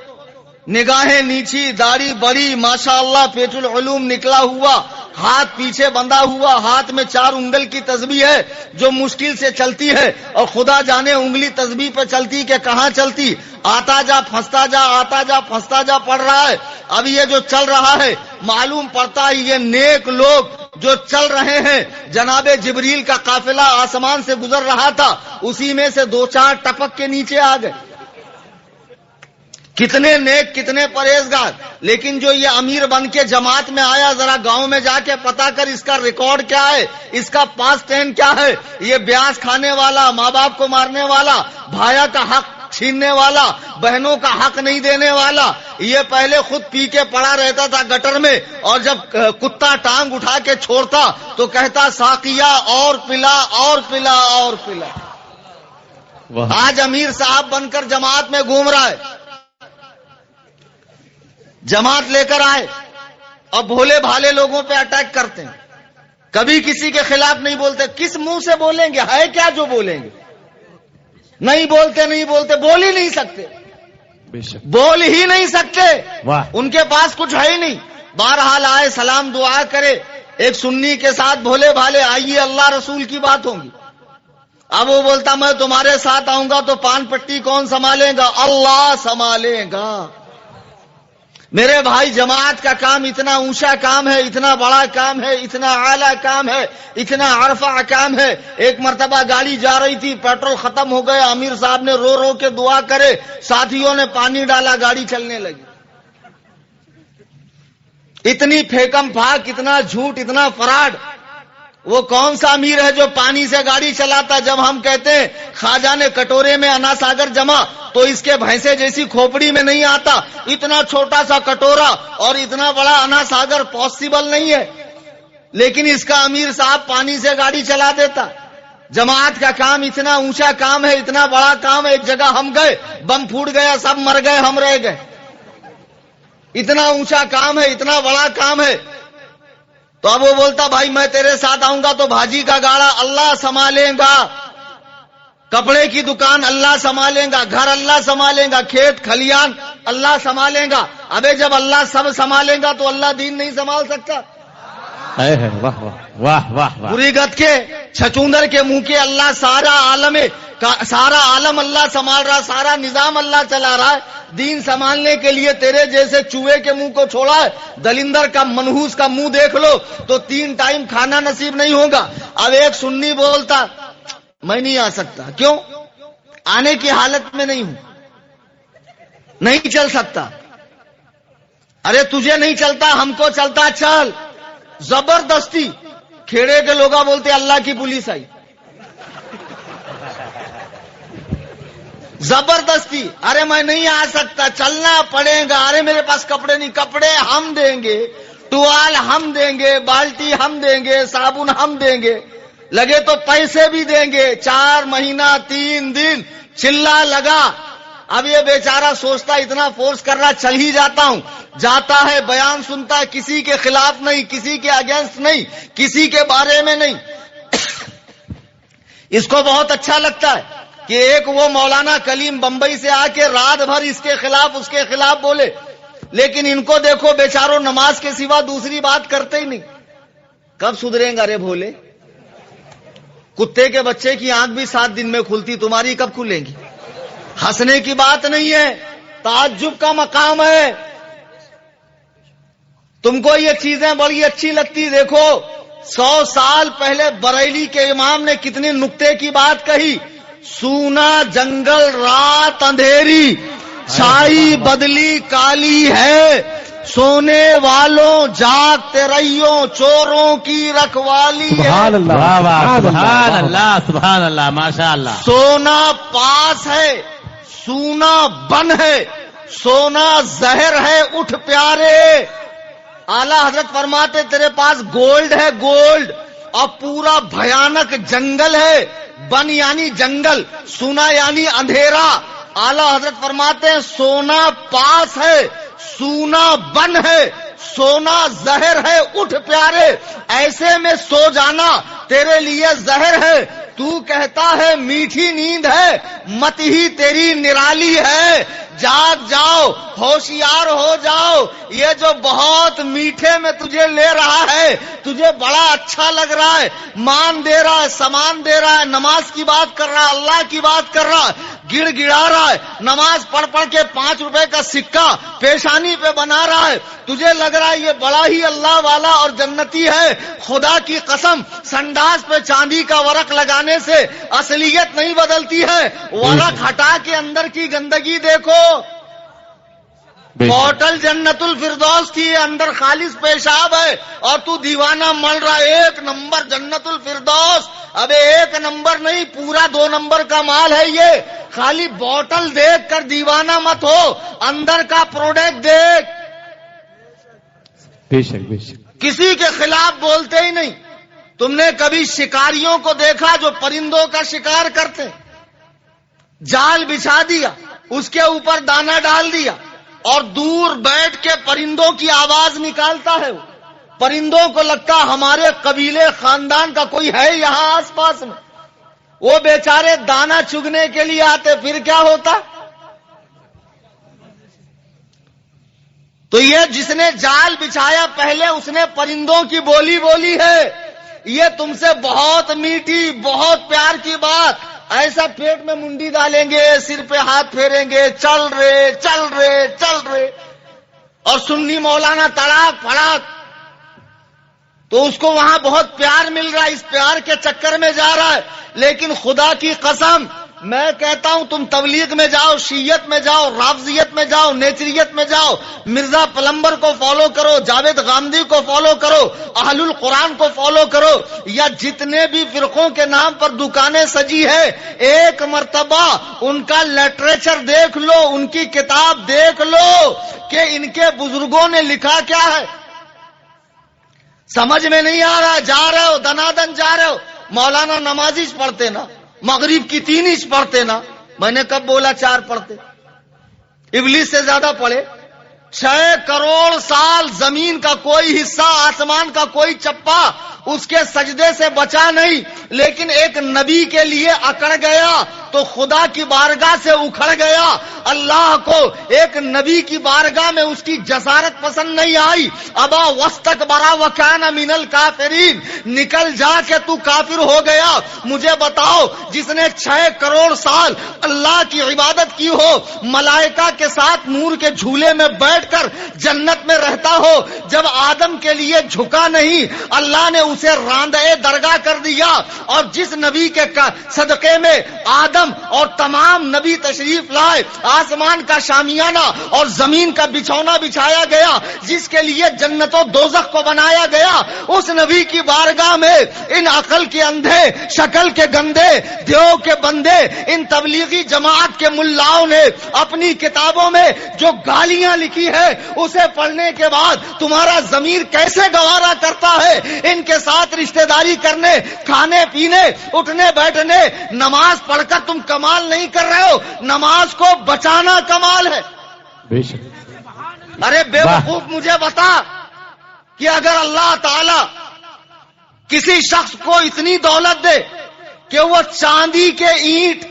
نگاہیں نیچی, داڑھی بڑی, ماشاءاللہ پیٹ العلوم نکلا ہوا, ہاتھ پیچھے بندھا ہوا, ہاتھ میں 4 انگل کی تسبیح ہے جو مشکل سے چلتی ہے, اور خدا جانے انگلی تسبیح پہ چلتی کہ کہاں چلتی. آتا جا پھنستا جا, آتا جا پھنستا جا پڑ رہا ہے. اب یہ جو چل رہا ہے معلوم پڑتا ہے یہ نیک لوگ جو چل رہے ہیں, جناب جبریل کا قافلہ آسمان سے گزر رہا تھا, اسی میں سے 2-4 ٹپک کے نیچے آ گئے. کتنے نیک, کتنے پرہیزگار. لیکن جو یہ امیر بن کے جماعت میں آیا, ذرا گاؤں میں جا کے پتا کر اس کا ریکارڈ کیا ہے, اس کا پاس ٹین کیا ہے. یہ بیاس کھانے والا, ماں باپ کو مارنے والا, بھایا کا حق چھیننے والا, بہنوں کا حق نہیں دینے والا. یہ پہلے خود پی کے پڑا رہتا تھا گٹر میں, اور جب کتا ٹانگ اٹھا کے چھوڑتا تو کہتا ساقیہ اور پلا, اور پلا, اور پلا. آج امیر صاحب بن کر جماعت میں گھوم رہا ہے. جماعت لے کر آئے اور بھولے بھالے لوگوں پہ اٹیک کرتے ہیں. کبھی کسی کے خلاف نہیں بولتے. کس منہ سے بولیں گے؟ ہے کیا جو بولیں گے؟ نہیں بولتے, نہیں بولتے, بول ہی نہیں سکتے, بول ہی نہیں سکتے. ان کے پاس کچھ ہے ہی نہیں. بہرحال آئے, سلام دعا کرے, ایک سنی کے ساتھ بھولے بھالے, آئیے اللہ رسول کی بات ہوگی. اب وہ بولتا میں تمہارے ساتھ آؤں گا تو پان پٹی کون سنبھالے گا؟ اللہ سنبھالے گا. میرے بھائی, جماعت کا کام اتنا اونچا کام ہے, اتنا بڑا کام ہے, اتنا اعلیٰ کام ہے, اتنا عرفہ کام ہے. ایک مرتبہ گاڑی جا رہی تھی, پیٹرول ختم ہو گیا. امیر صاحب نے رو رو کے دعا کرے, ساتھیوں نے پانی ڈالا, گاڑی چلنے لگی. اتنی پھیکم پھاک, اتنا جھوٹ, اتنا فراڈ. وہ کون سا امیر ہے جو پانی سے گاڑی چلاتا؟ جب ہم کہتے ہیں خواجہ نے کٹورے میں انا ساگر جمع, تو اس کے بھینسے جیسی کھوپڑی میں نہیں آتا. اتنا چھوٹا سا کٹورا اور اتنا بڑا انا ساگر پاسبل نہیں ہے. لیکن اس کا امیر صاحب پانی سے گاڑی چلا دیتا. جماعت کا کام اتنا اونچا کام ہے، اتنا بڑا کام ہے، ایک جگہ ہم گئے، بم پھوٹ گیا، سب مر گئے، ہم رہ گئے. اتنا اونچا کام ہے، اتنا بڑا کام ہے. تو اب وہ بولتا بھائی میں تیرے ساتھ آؤں گا تو بھاجی کا گاڑا اللہ سنبھالے گا، کپڑے کی دکان اللہ سنبھالے گا، گھر اللہ سنبھالے گا، کھیت کھلیان اللہ سنبھالے گا. ابے جب اللہ سب سنبھالے گا تو اللہ دین نہیں سنبھال سکتا؟ واہ واہ واہ واہ واہ. پوری گت کے چھچوندر کے منہ کے اللہ سارا عالم اللہ سنبھال رہا، سارا نظام اللہ چلا رہا ہے. دین سنبھالنے کے لیے تیرے جیسے چوہے کے منہ کو چھوڑا ہے. دلندر کا منحوس کا منہ دیکھ لو تو 3 ٹائم کھانا نصیب نہیں ہوگا. اب ایک سنی بولتا میں نہیں آ سکتا. کیوں؟ آنے کی حالت میں نہیں ہوں، نہیں چل سکتا. ارے تجھے نہیں چلتا، ہم کو چلتا، چل. زبردستی کھیڑے کے لوگ بولتے اللہ کی پولیس آئی. زبردستی، ارے میں نہیں آ سکتا، چلنا پڑے گا. ارے میرے پاس کپڑے نہیں، کپڑے ہم دیں گے، ٹوال ہم دیں گے، بالٹی ہم دیں گے، صابن ہم دیں گے، لگے تو پیسے بھی دیں گے. 4 مہینہ 3 دن چلا لگا. اب یہ بیچارہ سوچتا اتنا فورس کر رہا، چل ہی جاتا ہوں. جاتا ہے، بیان سنتا ہے، کسی کے خلاف نہیں، کسی کے اگینسٹ نہیں، کسی کے بارے میں نہیں. اس کو بہت اچھا لگتا ہے کہ ایک وہ مولانا کلیم بمبئی سے آ کے رات بھر اس کے خلاف اس کے خلاف بولے. لیکن ان کو دیکھو بیچاروں نماز کے سوا دوسری بات کرتے ہی نہیں. کب سدھریں گا رے بھولے؟ کتے کے بچے کی آنکھ بھی 7 دن میں کھلتی، تمہاری کب کھلیں گی؟ ہنسنے کی بات نہیں ہے، تعجب کا مقام ہے. تم کو یہ چیزیں بڑی اچھی لگتی. دیکھو 100 سال پہلے بریلی کے امام نے کتنی نکتے کی بات کہی. سونا جنگل رات اندھیری، چھائی بدلی کالی ہے، سونے والوں جاگتے رہیوں، چوروں کی رکھوالی ہے. سبحان اللہ، واہ واہ، سبحان اللہ، سبحان اللہ، ماشاء اللہ. سونا پاس ہے، سونا بن ہے، سونا زہر ہے، اٹھ پیارے. اعلی حضرت فرماتے تیرے پاس گولڈ ہے، گولڈ، اور پورا بھیانک جنگل ہے. بن یعنی جنگل، سونا یعنی اندھیرا. اعلی حضرت فرماتے ہیں سونا پاس ہے، سونا بن ہے، سونا زہر ہے، اٹھ پیارے. ایسے میں سو جانا تیرے لیے زہر ہے. تو کہتا ہے میٹھی نیند ہے، مت ہی تیری نرالی ہے. جاگ جاؤ، ہوشیار ہو جاؤ. یہ جو بہت میٹھے میں تجھے لے رہا ہے، تجھے بڑا اچھا لگ رہا ہے، مان دے رہا ہے، سامان دے رہا ہے، نماز کی بات کر رہا ہے، اللہ کی بات کر رہا ہے، گڑ گڑا رہا ہے، نماز پڑھ پڑھ کے 5 روپے کا سکہ پیشانی پہ بنا رہا ہے. تجھے لگ رہا ہے یہ بڑا ہی اللہ والا اور جنتی ہے. خدا کی قسم سنڈاس پہ چاندی کا ورق لگانے سے اصلیت نہیں بدلتی ہے. ورق ہٹا کے اندر کی گندگی دیکھو. بوٹل جنت الفردوس کی، اندر خالص پیشاب ہے اور تو دیوانہ مل رہا. 1 نمبر جنت الفردوس. ابے 1 نمبر نہیں، پورا 2 نمبر کا مال ہے یہ. خالی بوٹل دیکھ کر دیوانہ مت ہو، اندر کا پروڈکٹ دیکھ. بے شک بے شک. کسی کے خلاف بولتے ہی نہیں. تم نے کبھی شکاریوں کو دیکھا جو پرندوں کا شکار کرتے؟ جال بچھا دیا، اس کے اوپر دانا ڈال دیا اور دور بیٹھ کے پرندوں کی آواز نکالتا ہے. پرندوں کو لگتا ہمارے قبیلے خاندان کا کوئی ہے یہاں آس پاس میں. وہ بیچارے دانا چگنے کے لیے آتے، پھر کیا ہوتا؟ تو یہ جس نے جال بچھایا پہلے اس نے پرندوں کی بولی بولی ہے. یہ تم سے بہت میٹھی، بہت پیار کی بات. ایسا پیٹ میں منڈی ڈالیں گے، سر پہ ہاتھ پھیریں گے، چل رہے چل رہے چل رہے، اور سنی مولانا تڑاک پھڑاک. تو اس کو وہاں بہت پیار مل رہا ہے، اس پیار کے چکر میں جا رہا ہے. لیکن خدا کی قسم میں کہتا ہوں تم تبلیغ میں جاؤ، شیعت میں جاؤ، رافضیت میں جاؤ، نیچریت میں جاؤ، مرزا پلمبر کو فالو کرو، جاوید غامدی کو فالو کرو، اہل القرآن کو فالو کرو، یا جتنے بھی فرقوں کے نام پر دکانیں سجی ہے، ایک مرتبہ ان کا لٹریچر دیکھ لو، ان کی کتاب دیکھ لو کہ ان کے بزرگوں نے لکھا کیا ہے. سمجھ میں نہیں آ رہا، جا رہے ہو دنادن جا رہے ہو. مولانا نمازیش پڑھتے نا، مغرب کی 3 پڑھتے نا، میں نے کب بولا 4 پڑھتے؟ ابلیس سے زیادہ پڑھے. 6 کروڑ سال زمین کا کوئی حصہ، آسمان کا کوئی چپا اس کے سجدے سے بچا نہیں، لیکن ایک نبی کے لیے اکڑ گیا تو خدا کی بارگاہ سے اکھڑ گیا. اللہ کو ایک نبی کی بارگاہ میں اس کی جسارت پسند نہیں آئی. ابا واستکبر وکان من الکافرین، نکل جا کہ تو کافر ہو گیا. مجھے بتاؤ، جس نے 6 کروڑ سال اللہ کی عبادت کی ہو، ملائکہ کے ساتھ نور کے جھولے میں بیٹھ کر جنت میں رہتا ہو، جب آدم کے لیے جھکا نہیں، اللہ نے اسے راندے درگاہ کر دیا. اور جس نبی کے صدقے میں آدم اور تمام نبی تشریف لائے، آسمان کا شامیانہ اور زمین کا بچھونا بچھایا گیا، جس کے لیے جنت و دوزخ کو بنایا گیا، اس نبی کی بارگاہ میں ان عقل کے اندھے، شکل کے گندے، دیو کے بندے، ان تبلیغی جماعت کے ملاؤں نے اپنی کتابوں میں جو گالیاں لکھی ہے، اسے پڑھنے کے بعد تمہارا ضمیر کیسے گوارا کرتا ہے ان کے ساتھ رشتہ داری کرنے، کھانے پینے، اٹھنے بیٹھنے؟ نماز پڑھ کر تم کمال نہیں کر رہے ہو، نماز کو بچانا کمال ہے. بے شک. ارے بے وقوف، مجھے بتا کہ اگر اللہ تعالی کسی شخص کو اتنی دولت دے کہ وہ چاندی کے اینٹ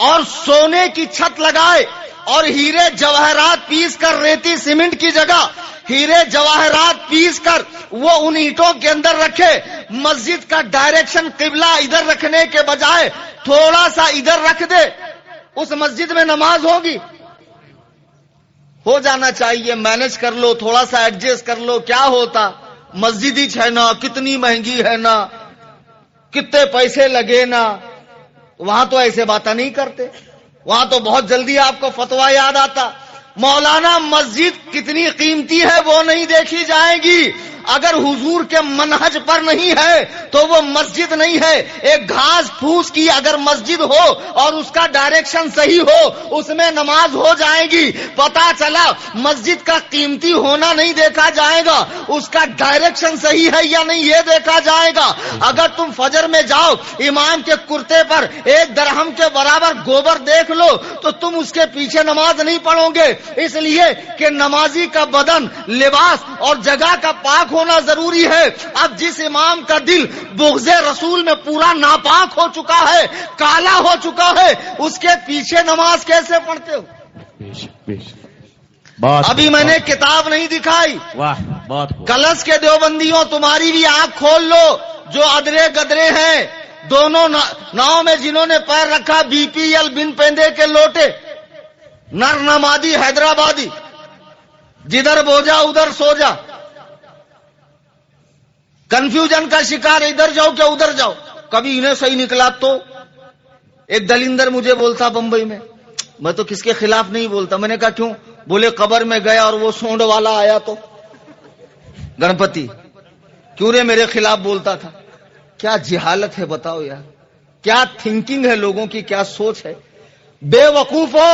اور سونے کی چھت لگائے اور ہیرے جواہرات پیس کر، ریتی سیمنٹ کی جگہ ہیرے جواہرات پیس کر وہ ان اینٹوں کے اندر رکھے، مسجد کا ڈائریکشن قبلہ ادھر رکھنے کے بجائے تھوڑا سا ادھر رکھ دے، اس مسجد میں نماز ہوگی؟ ہو جانا چاہیے، مینج کر لو، تھوڑا سا ایڈجسٹ کر لو، کیا ہوتا؟ مسجد ہی ہے نا، کتنی مہنگی ہے نا، کتنے پیسے لگے نا. وہاں تو ایسے باتیں نہیں کرتے، وہاں تو بہت جلدی آپ کو فتویٰ یاد آتا. مولانا مسجد کتنی قیمتی ہے وہ نہیں دیکھی جائے گی، اگر حضور کے منہج پر نہیں ہے تو وہ مسجد نہیں ہے. ایک گھاس پھوس کی اگر مسجد ہو اور اس کا ڈائریکشن صحیح ہو، اس میں نماز ہو جائے گی. پتا چلا مسجد کا قیمتی ہونا نہیں دیکھا جائے گا، اس کا ڈائریکشن صحیح ہے یا نہیں یہ دیکھا جائے گا. اگر تم فجر میں جاؤ، امام کے کرتے پر 1 درہم کے برابر گوبر دیکھ لو تو تم اس کے پیچھے نماز نہیں پڑھو گے، اس لیے کہ نمازی کا بدن، لباس اور جگہ کا پاک ہونا ضروری ہے. اب جس امام کا دل بغض رسول میں پورا ناپاک ہو چکا ہے، کالا ہو چکا ہے، اس کے پیچھے نماز کیسے پڑھتے ہو؟ ابھی میں نے کتاب نہیں دکھائی. واہ، بہت کلش کے دیوبندیوں، تمہاری بھی آنکھ کھول لو، جو ادرے گدرے ہیں دونوں ناؤں میں جنہوں نے پیر رکھا، BPL بن پیندے کے لوٹے، نر نمادی حیدرآبادی، جدھر بو جا ادھر سو جا، کنفیوژن کا شکار، ادھر جاؤ کہ ادھر جاؤ. کبھی انہیں صحیح نکلا تو ایک دلندر مجھے بولتا بمبئی میں تو کس کے خلاف نہیں بولتا. میں نے کہا کیوں؟ بولے قبر میں گیا اور وہ سونڈ والا آیا تو گنپتی کیوں رے میرے خلاف بولتا تھا. کیا جہالت ہے بتاؤ یار، کیا تھنکنگ ہے لوگوں کی، کیا سوچ ہے. بے وقوفو،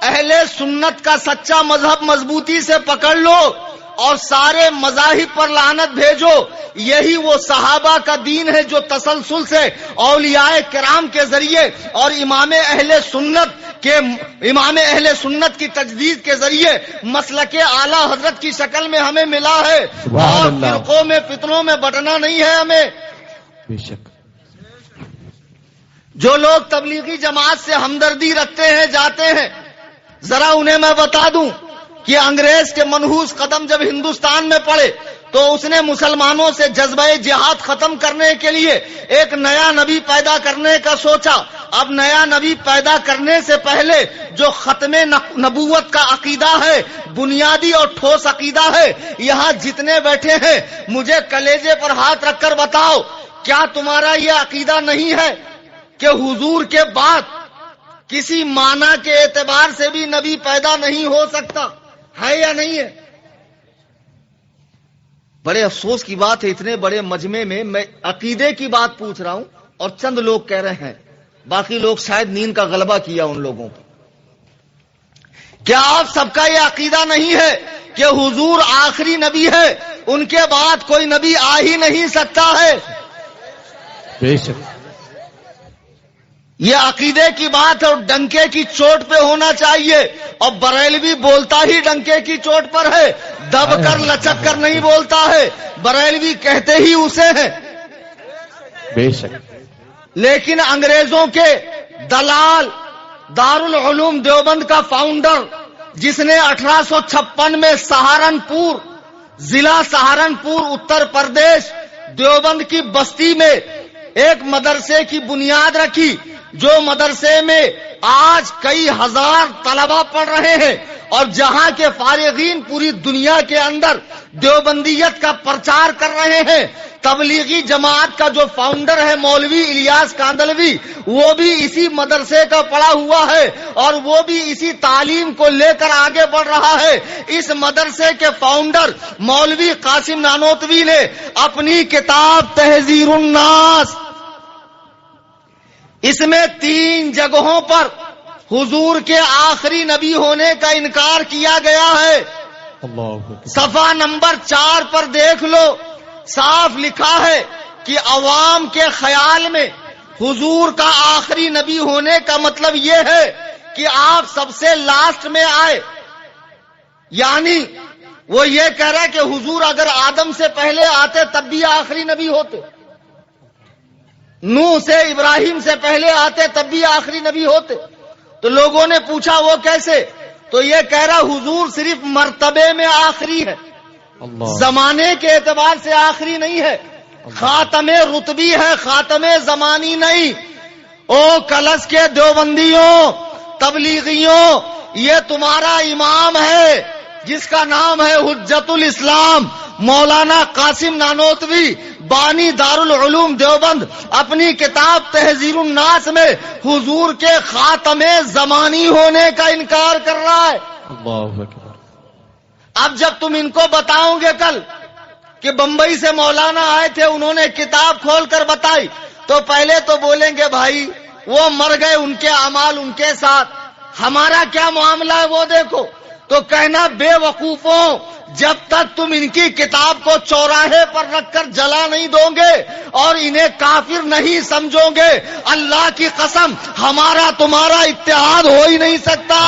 اہل سنت کا سچا مذہب مضبوطی سے پکڑ لو اور سارے مذاہب پر لعنت بھیجو. یہی وہ صحابہ کا دین ہے جو تسلسل سے اولیاء کرام کے ذریعے اور امام اہل سنت کی تجدید کے ذریعے مسلک اعلی حضرت کی شکل میں ہمیں ملا ہے. اور فرقوں میں، فتنوں میں بٹنا نہیں ہے ہمیں. بے شک. جو لوگ تبلیغی جماعت سے ہمدردی رکھتے ہیں جاتے ہیں، ذرا انہیں میں بتا دوں کہ انگریز کے منحوس قدم جب ہندوستان میں پڑے تو اس نے مسلمانوں سے جذبہ جہاد ختم کرنے کے لیے ایک نیا نبی پیدا کرنے کا سوچا. اب نیا نبی پیدا کرنے سے پہلے جو ختم نبوت کا عقیدہ ہے، بنیادی اور ٹھوس عقیدہ ہے، یہاں جتنے بیٹھے ہیں مجھے کلیجے پر ہاتھ رکھ کر بتاؤ، کیا تمہارا یہ عقیدہ نہیں ہے کہ حضور کے بعد کسی معنی کے اعتبار سے بھی نبی پیدا نہیں ہو سکتا؟ ہے یا نہیں ہے؟ بڑے افسوس کی بات ہے، اتنے بڑے مجمع میں میں عقیدے کی بات پوچھ رہا ہوں اور چند لوگ کہہ رہے ہیں، باقی لوگ شاید نیند کا غلبہ کیا ان لوگوں کو. کیا آپ سب کا یہ عقیدہ نہیں ہے کہ حضور آخری نبی ہے، ان کے بعد کوئی نبی آ ہی نہیں سکتا ہے؟ بے شک یہ عقیدے کی بات ہے اور ڈنکے کی چوٹ پہ ہونا چاہیے. اور بریلوی بولتا ہی ڈنکے کی چوٹ پر ہے, دب کر لچک کر نہیں بولتا ہے. بریلوی کہتے ہی اسے ہیں. بے شک لیکن انگریزوں کے دلال دارالعلوم دیوبند کا فاؤنڈر, جس نے 1856 میں سہارنپور, ضلع سہارنپور اتر پردیش, دیوبند کی بستی میں ایک مدرسے کی بنیاد رکھی, جو مدرسے میں آج کئی ہزار طلبہ پڑھ رہے ہیں, اور جہاں کے فارغین پوری دنیا کے اندر دیوبندیت کا پرچار کر رہے ہیں. تبلیغی جماعت کا جو فاؤنڈر ہے مولوی الیاس کاندلوی, وہ بھی اسی مدرسے کا پڑھا ہوا ہے اور وہ بھی اسی تعلیم کو لے کر آگے بڑھ رہا ہے. اس مدرسے کے فاؤنڈر مولوی قاسم نانوتوی نے اپنی کتاب تحذیر الناس, اس میں 3 جگہوں پر حضور کے آخری نبی ہونے کا انکار کیا گیا ہے. اللہ صفحہ نمبر 4 پر دیکھ لو, صاف لکھا ہے کہ عوام کے خیال میں حضور کا آخری نبی ہونے کا مطلب یہ ہے کہ آپ سب سے لاسٹ میں آئے. یعنی وہ یہ کہہ رہا ہے کہ حضور اگر آدم سے پہلے آتے تب بھی آخری نبی ہوتے, نوح سے ابراہیم سے پہلے آتے تب بھی آخری نبی ہوتے. تو لوگوں نے پوچھا وہ کیسے؟ تو یہ کہہ رہا حضور صرف مرتبے میں آخری ہے, زمانے کے اعتبار سے آخری نہیں ہے. خاتم رتبی ہے, خاتم زمانی نہیں. او کلس کے دیوبندیوں, تبلیغیوں, یہ تمہارا امام ہے جس کا نام ہے حجت الاسلام مولانا قاسم نانوتوی, بانی دارالعلوم دیوبند, اپنی کتاب تحذیر الناس میں حضور کے خاتم زمانی ہونے کا انکار کر رہا ہے. اللہ اکبر. اب جب تم ان کو بتاؤ گے کل کہ بمبئی سے مولانا آئے تھے, انہوں نے کتاب کھول کر بتائی, تو پہلے تو بولیں گے بھائی وہ مر گئے, ان کے اعمال ان کے ساتھ, ہمارا کیا معاملہ ہے وہ دیکھو. تو کہنا بے وقوفوں, جب تک تم ان کی کتاب کو چوراہے پر رکھ کر جلا نہیں دو گے اور انہیں کافر نہیں سمجھو گے, اللہ کی قسم ہمارا تمہارا اتحاد ہو ہی نہیں سکتا.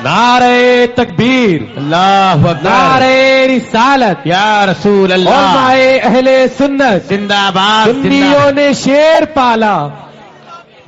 نعرہ تکبیر, اللہ اکبر, نعرہ رسالت, یا رسول اللہ, علماء اہل سنت زندہ باد, سنیوں نے شیر پالا,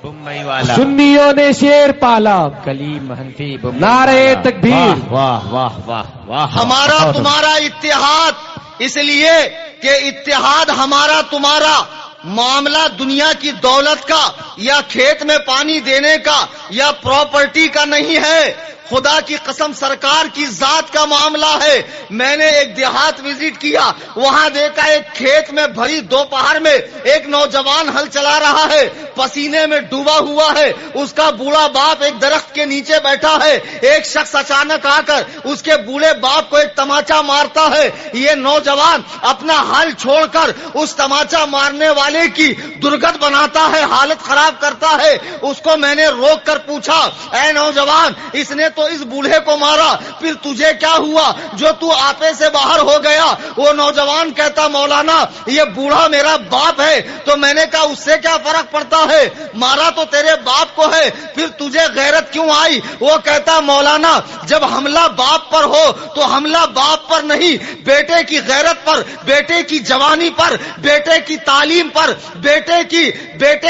بمبئی والا سنیوں نے شیر پالا, کلیم محنتی, نعرہ تکبیر. واہ واہ واہ واہ. ہمارا تمہارا اتحاد, اس لیے کہ اتحاد ہمارا تمہارا معاملہ دنیا کی دولت کا یا کھیت میں پانی دینے کا یا پراپرٹی کا نہیں ہے. خدا کی قسم سرکار کی ذات کا معاملہ ہے. میں نے ایک دیہات وزٹ کیا, وہاں دیکھا ایک کھیت میں بھری دوپہر میں ایک نوجوان ہل چلا رہا ہے, پسینے میں ڈوبا ہوا ہے, اس کا بوڑھا باپ ایک درخت کے نیچے بیٹھا ہے. ایک شخص اچانک آ کر اس کے بوڑھے باپ کو ایک تماچا مارتا ہے. یہ نوجوان اپنا ہل چھوڑ کر اس تماچا مارنے والے کی درگت بناتا ہے, حالت خراب کرتا ہے. اس کو میں نے روک کر پوچھا, اے نوجوان, اس نے تو اس بوڑھے کو مارا, پھر تجھے کیا ہوا جو تو آپے سے باہر ہو گیا؟ وہ نوجوان کہتا مولانا یہ بوڑھا میرا باپ ہے. تو میں نے کہا اس سے کیا فرق پڑتا ہے, مارا تو تیرے باپ کو ہے, پھر تجھے غیرت کیوں آئی؟ وہ کہتا مولانا جب حملہ باپ پر ہو تو حملہ باپ پر نہیں, بیٹے کی غیرت پر, بیٹے کی جوانی پر, بیٹے کی تعلیم پر, بیٹے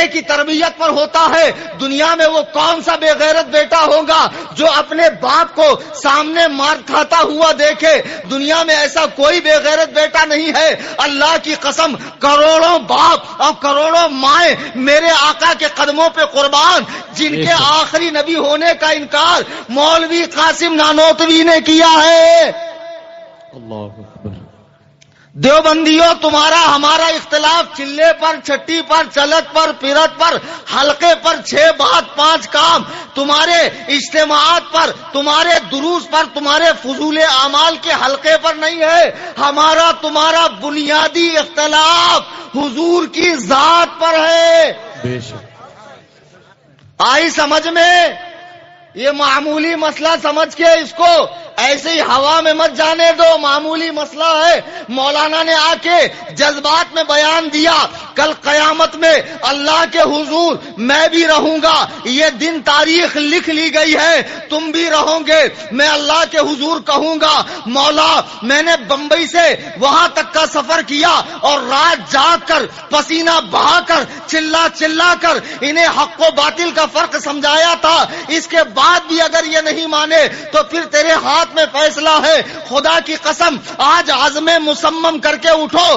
کی تربیت پر ہوتا ہے. دنیا میں وہ کون سا بے غیرت بیٹا ہوگا جو اپنے باپ کو سامنے مار کھاتا ہوا دیکھے؟ دنیا میں ایسا کوئی بے غیرت بیٹا نہیں ہے. اللہ کی قسم کروڑوں باپ اور کروڑوں مائیں میرے آقا کے قدموں پہ قربان, جن کے آخری نبی ہونے کا انکار مولوی قاسم نانوتوی نے کیا ہے. اللہ اکبر. دیوبندیوں تمہارا ہمارا اختلاف چلے پر, چھٹی پر, چلت پر, پیرت پر, حلقے پر 6 بات 5 کام, تمہارے اجتماعات پر, تمہارے دروس پر, تمہارے فضول اعمال کے حلقے پر نہیں ہے. ہمارا تمہارا بنیادی اختلاف حضور کی ذات پر ہے. بے شک. آئی سمجھ میں؟ یہ معمولی مسئلہ سمجھ کے اس کو ایسے ہی ہوا میں مت جانے دو، معمولی مسئلہ ہے۔ مولانا نے آ کے جذبات میں بیان دیا، کل قیامت میں اللہ کے حضور میں بھی رہوں گا، یہ دن تاریخ لکھ لی گئی ہے، تم بھی رہو گے۔ میں اللہ کے حضور کہوں گا مولا میں نے بمبئی سے وہاں تک کا سفر کیا اور رات جاگ کر پسینہ بہا کر چلا چلا کر انہیں حق و باطل کا فرق سمجھایا تھا، اس کے بعد بھی اگر یہ نہیں مانے تو پھر تیرے ہاتھ میں فیصلہ ہے۔ خدا کی قسم آج عزم مصمم کر کے اٹھو،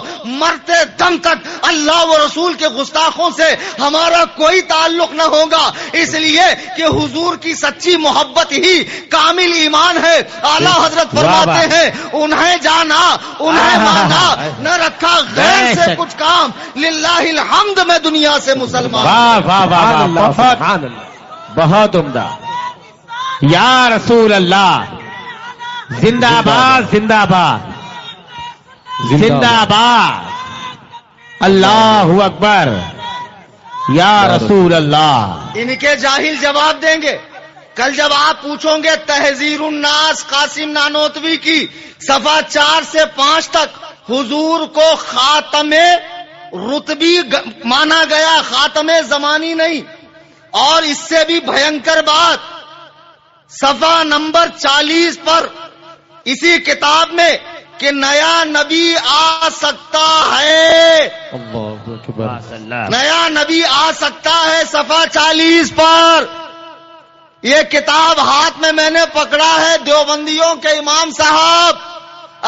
مرتے دم تک اللہ و رسول کے گستاخوں سے ہمارا کوئی تعلق نہ ہوگا، اس لیے کہ حضور کی سچی محبت ہی کامل ایمان ہے۔ اعلی حضرت فرماتے ہیں انہیں جانا انہیں مانا، نہ رکھا غیر سے کچھ کام، للہ الحمد میں دنیا سے مسلمان۔ واہ واہ واہ، بہت عمدہ۔ یا رسول اللہ، زندہ باد زندہ باد زندہ باد، اللہ اکبر، یا رسول اللہ۔ ان کے جاہل جواب دیں گے۔ کل جب آپ پوچھو گے تحذیر الناس قاسم نانوتوی کی صفحہ 4 سے 5 تک، حضور کو خاتم رتبی مانا گیا، خاتم زمانی نہیں۔ اور اس سے بھی بھینکر بات صفحہ نمبر 40 پر اسی کتاب میں کہ نیا نبی آ سکتا ہے، اللہ اکبر، نیا نبی آ سکتا ہے، صفحہ 40 پر۔ یہ کتاب ہاتھ میں نے پکڑا ہے، دیوبندیوں کے امام صاحب،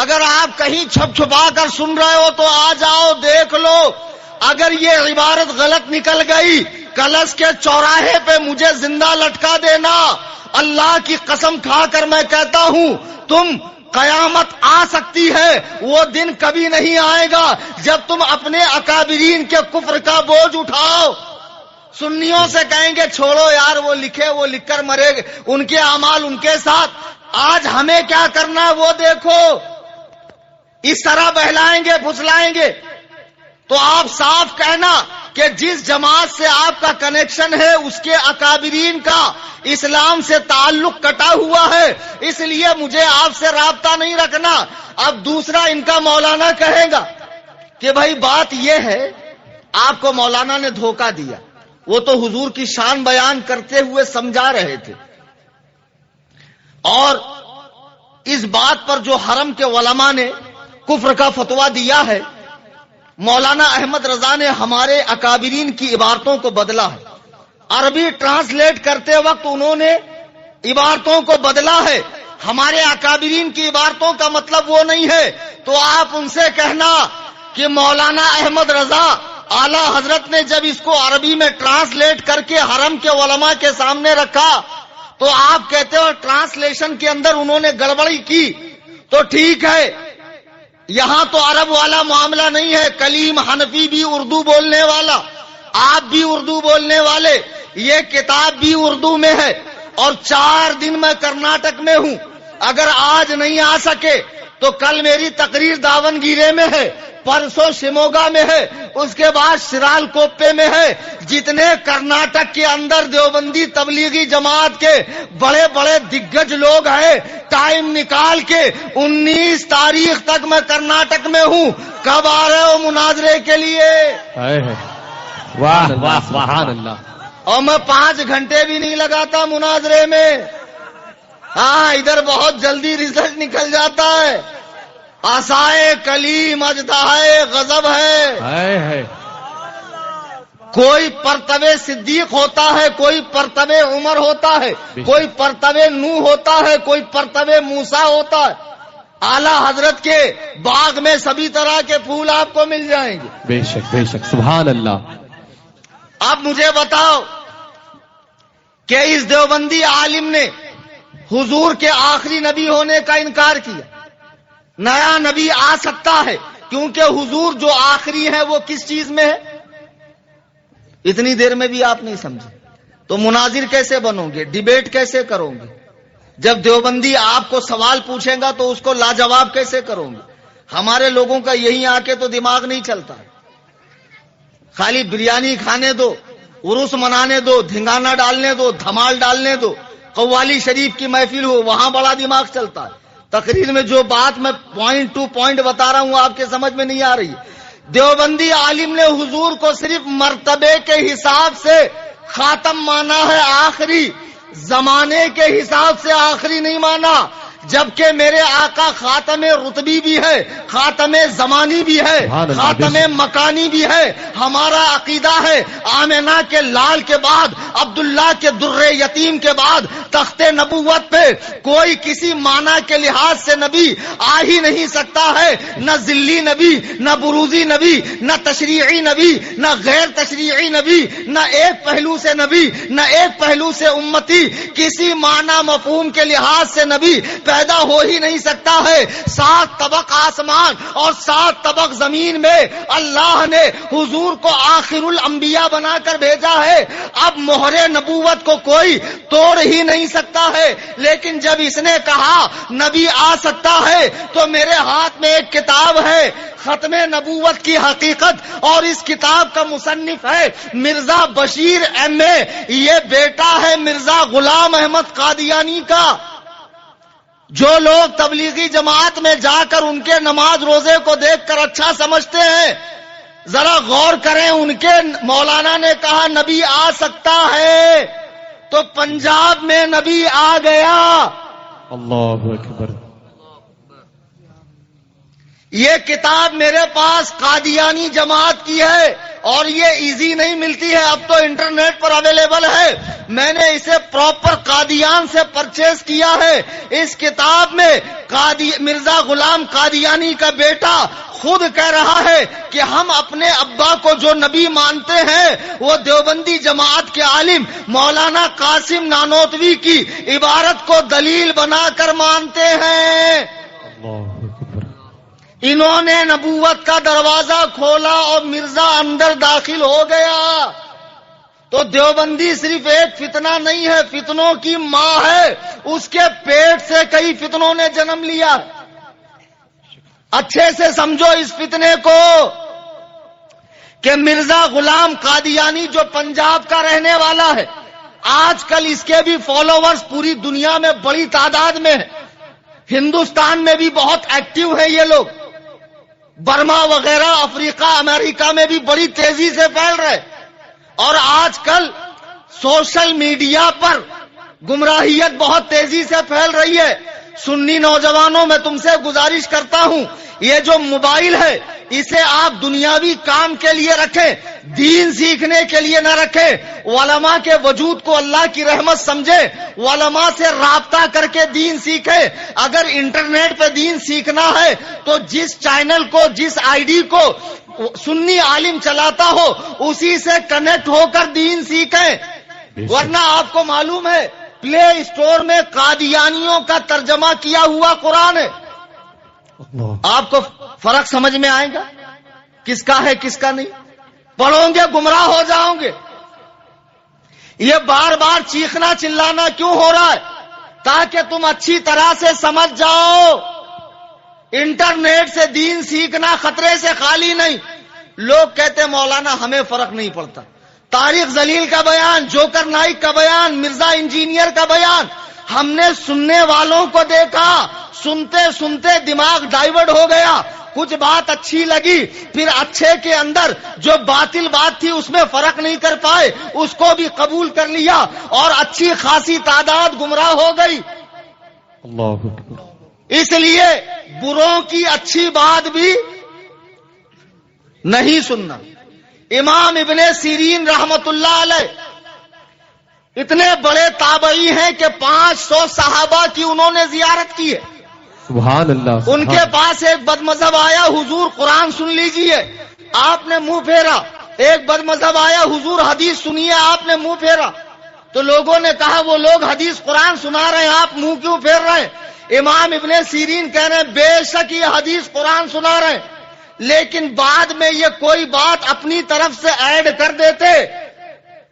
اگر آپ کہیں چھپ چھپا کر سن رہے ہو تو آ جاؤ دیکھ لو۔ اگر یہ عبارت غلط نکل گئی کلش کے چوراہے پہ مجھے زندہ لٹکا دینا، اللہ کی قسم کھا کر میں کہتا ہوں تم قیامت آ سکتی ہے، وہ دن کبھی نہیں آئے گا جب تم اپنے اکابرین کے کفر کا بوجھ اٹھاؤ۔ سنیوں سے کہیں گے چھوڑو یار وہ لکھے، وہ لکھ کر مرے گے، ان کے اعمال ان کے ساتھ، آج ہمیں کیا کرنا ہے وہ دیکھو۔ اس طرح بہلائیں گے پھسلائیں گے تو آپ صاف کہنا کہ جس جماعت سے آپ کا کنیکشن ہے اس کے اکابرین کا اسلام سے تعلق کٹا ہوا ہے، اس لیے مجھے آپ سے رابطہ نہیں رکھنا۔ اب دوسرا ان کا مولانا کہے گا کہ بھائی بات یہ ہے آپ کو مولانا نے دھوکہ دیا، وہ تو حضور کی شان بیان کرتے ہوئے سمجھا رہے تھے، اور اس بات پر جو حرم کے علماء نے کفر کا فتویٰ دیا ہے، مولانا احمد رضا نے ہمارے اکابرین کی عبارتوں کو بدلا ہے، عربی ٹرانسلیٹ کرتے وقت انہوں نے عبارتوں کو بدلا ہے، ہمارے اکابرین کی عبارتوں کا مطلب وہ نہیں ہے۔ تو آپ ان سے کہنا کہ مولانا احمد رضا اعلی حضرت نے جب اس کو عربی میں ٹرانسلیٹ کر کے حرم کے علماء کے سامنے رکھا تو آپ کہتے ہو ٹرانسلیشن کے اندر انہوں نے گڑبڑی کی، تو ٹھیک ہے، یہاں تو عرب والا معاملہ نہیں ہے، کلیم حنفی بھی اردو بولنے والا، آپ بھی اردو بولنے والے، یہ کتاب بھی اردو میں ہے، اور 4 دن میں کرناٹک میں ہوں، اگر آج نہیں آ سکے تو کل میری تقریر داون گیرے میں ہے، پرسوں شموگا میں ہے، اس کے بعد شرال کوپے میں ہے۔ جتنے کرناٹک کے اندر دیوبندی تبلیغی جماعت کے بڑے بڑے دگج لوگ ہیں، ٹائم نکال کے 19 تاریخ تک میں کرناٹک میں ہوں، کب آ رہے ہو مناظرے کے لیے؟ واہ واہ سبحان اللہ۔ اور میں 5 گھنٹے بھی نہیں لگاتا مناظرے میں، ہاں ادھر بہت جلدی ریزلٹ نکل جاتا ہے۔ عصائے کلیم اجدہائے غضب ہے، کوئی پرتبے صدیق ہوتا ہے، کوئی پرتبے عمر ہوتا ہے، کوئی پرتبے نوح ہوتا ہے، کوئی پرتبے موسیٰ ہوتا ہے۔ اعلی حضرت کے باغ میں سبھی طرح کے پھول آپ کو مل جائیں گے، بے شک بے شک، سبحان اللہ۔ اب مجھے بتاؤ کہ اس دیوبندی عالم نے حضور کے آخری نبی ہونے کا انکار کیا، نیا نبی آ سکتا ہے کیونکہ حضور جو آخری ہے وہ کس چیز میں ہے؟ اتنی دیر میں بھی آپ نہیں سمجھے تو مناظر کیسے بنو گے، ڈیبیٹ کیسے کرو گے؟ جب دیوبندی آپ کو سوال پوچھے گا تو اس کو لاجواب کیسے کرو گے؟ ہمارے لوگوں کا یہی آ کے تو دماغ نہیں چلتا، خالی بریانی کھانے دو، عرس منانے دو، دھنگانا ڈالنے دو، دھمال ڈالنے دو، قوالی شریف کی محفل ہو، وہاں بڑا دماغ چلتا ہے. تقریر میں جو بات میں پوائنٹ ٹو پوائنٹ بتا رہا ہوں آپ کے سمجھ میں نہیں آ رہی. دیوبندی عالم نے حضور کو صرف مرتبے کے حساب سے خاتم مانا ہے، آخری، زمانے کے حساب سے آخری نہیں مانا. جبکہ میرے آقا خاتم رتبی بھی ہے، خاتم زمانی بھی ہے، خاتم مکانی بھی ہے. ہمارا عقیدہ ہے آمنہ کے لال کے بعد، عبداللہ کے در یتیم کے بعد تخت نبوت پہ کوئی کسی معنی کے لحاظ سے نبی آ ہی نہیں سکتا ہے. نہ ذلی نبی، نہ بروزی نبی، نہ تشریعی نبی، نہ غیر تشریعی نبی، نہ ایک پہلو سے نبی، نہ ایک پہلو سے امتی. کسی معنی مفہوم کے لحاظ سے نبی پیدا ہو ہی نہیں سکتا ہے. 7 طبق آسمان اور 7 طبق زمین میں اللہ نے حضور کو آخر الانبیاء بنا کر بھیجا ہے. اب مہر نبوت کو کوئی توڑ ہی نہیں سکتا ہے. لیکن جب اس نے کہا نبی آ سکتا ہے تو میرے ہاتھ میں ایک کتاب ہے، ختم نبوت کی حقیقت، اور اس کتاب کا مصنف ہے مرزا بشیر ایم.اے. یہ بیٹا ہے مرزا غلام احمد قادیانی کا. جو لوگ تبلیغی جماعت میں جا کر ان کے نماز روزے کو دیکھ کر اچھا سمجھتے ہیں، ذرا غور کریں. ان کے مولانا نے کہا نبی آ سکتا ہے تو پنجاب میں نبی آ گیا. اللہ اکبر. یہ کتاب میرے پاس قادیانی جماعت کی ہے اور یہ ایزی نہیں ملتی ہے، اب تو انٹرنیٹ پر اویلیبل ہے. میں نے اسے پراپر قادیان سے پرچیز کیا ہے. اس کتاب میں مرزا غلام قادیانی کا بیٹا خود کہہ رہا ہے کہ ہم اپنے ابا کو جو نبی مانتے ہیں وہ دیوبندی جماعت کے عالم مولانا قاسم نانوتوی کی عبارت کو دلیل بنا کر مانتے ہیں. انہوں نے نبوت کا دروازہ کھولا اور مرزا اندر داخل ہو گیا. تو دیوبندی صرف ایک فتنہ نہیں ہے، فتنوں کی ماں ہے. اس کے پیٹ سے کئی فتنوں نے جنم لیا. اچھے سے سمجھو اس فتنے کو کہ مرزا غلام قادیانی جو پنجاب کا رہنے والا ہے، آج کل اس کے بھی فالوورز پوری دنیا میں بڑی تعداد میں ہیں. ہندوستان میں بھی بہت ایکٹیو ہیں یہ لوگ. برما وغیرہ افریقہ امریکہ میں بھی بڑی تیزی سے پھیل رہے. اور آج کل سوشل میڈیا پر گمراہیت بہت تیزی سے پھیل رہی ہے. سنی نوجوانوں میں تم سے گزارش کرتا ہوں، یہ جو موبائل ہے اسے آپ دنیاوی کام کے لیے رکھیں، دین سیکھنے کے لیے نہ رکھیں. علماء کے وجود کو اللہ کی رحمت سمجھیں، علماء سے رابطہ کر کے دین سیکھیں. اگر انٹرنیٹ پہ دین سیکھنا ہے تو جس چینل کو، جس آئی ڈی کو سنی عالم چلاتا ہو اسی سے کنیکٹ ہو کر دین سیکھیں. ورنہ آپ کو معلوم ہے پلے اسٹور میں قادیانیوں کا ترجمہ کیا ہوا قرآن ہے. آپ کو فرق سمجھ میں آئے گا کس کا ہے کس کا نہیں. پڑھو گے گمراہ ہو جاؤ گے. یہ بار بار چیخنا چلانا کیوں ہو رہا ہے؟ تاکہ تم اچھی طرح سے سمجھ جاؤ. انٹرنیٹ سے دین سیکھنا خطرے سے خالی نہیں. لوگ کہتے مولانا ہمیں فرق نہیں پڑتا. طارق ذلیل کا بیان، جوکر نائک کا بیان، مرزا انجینئر کا بیان، ہم نے سننے والوں کو دیکھا، سنتے سنتے دماغ ڈائیورٹ ہو گیا. کچھ بات اچھی لگی، پھر اچھے کے اندر جو باطل بات تھی اس میں فرق نہیں کر پائے، اس کو بھی قبول کر لیا اور اچھی خاصی تعداد گمراہ ہو گئی. اللہ اکبر. اس لیے بروں کی اچھی بات بھی نہیں سننا. امام ابن سیرین رحمت اللہ علیہ اتنے بڑے تابعی ہیں کہ 500 صحابہ کی انہوں نے زیارت کی ہے. سبحان اللہ. ان کے پاس ایک بد مذہب آیا، حضور قرآن سن لیجئے، آپ نے منہ پھیرا. ایک بد مذہب آیا، حضور حدیث سنیے، آپ نے منہ پھیرا. تو لوگوں نے کہا وہ لوگ حدیث قرآن سنا رہے ہیں، آپ منہ کیوں پھیر رہے ہیں؟ امام ابن سیرین کہہ رہے ہیں بے شک یہ حدیث قرآن سنا رہے ہیں، لیکن بعد میں یہ کوئی بات اپنی طرف سے ایڈ کر دیتے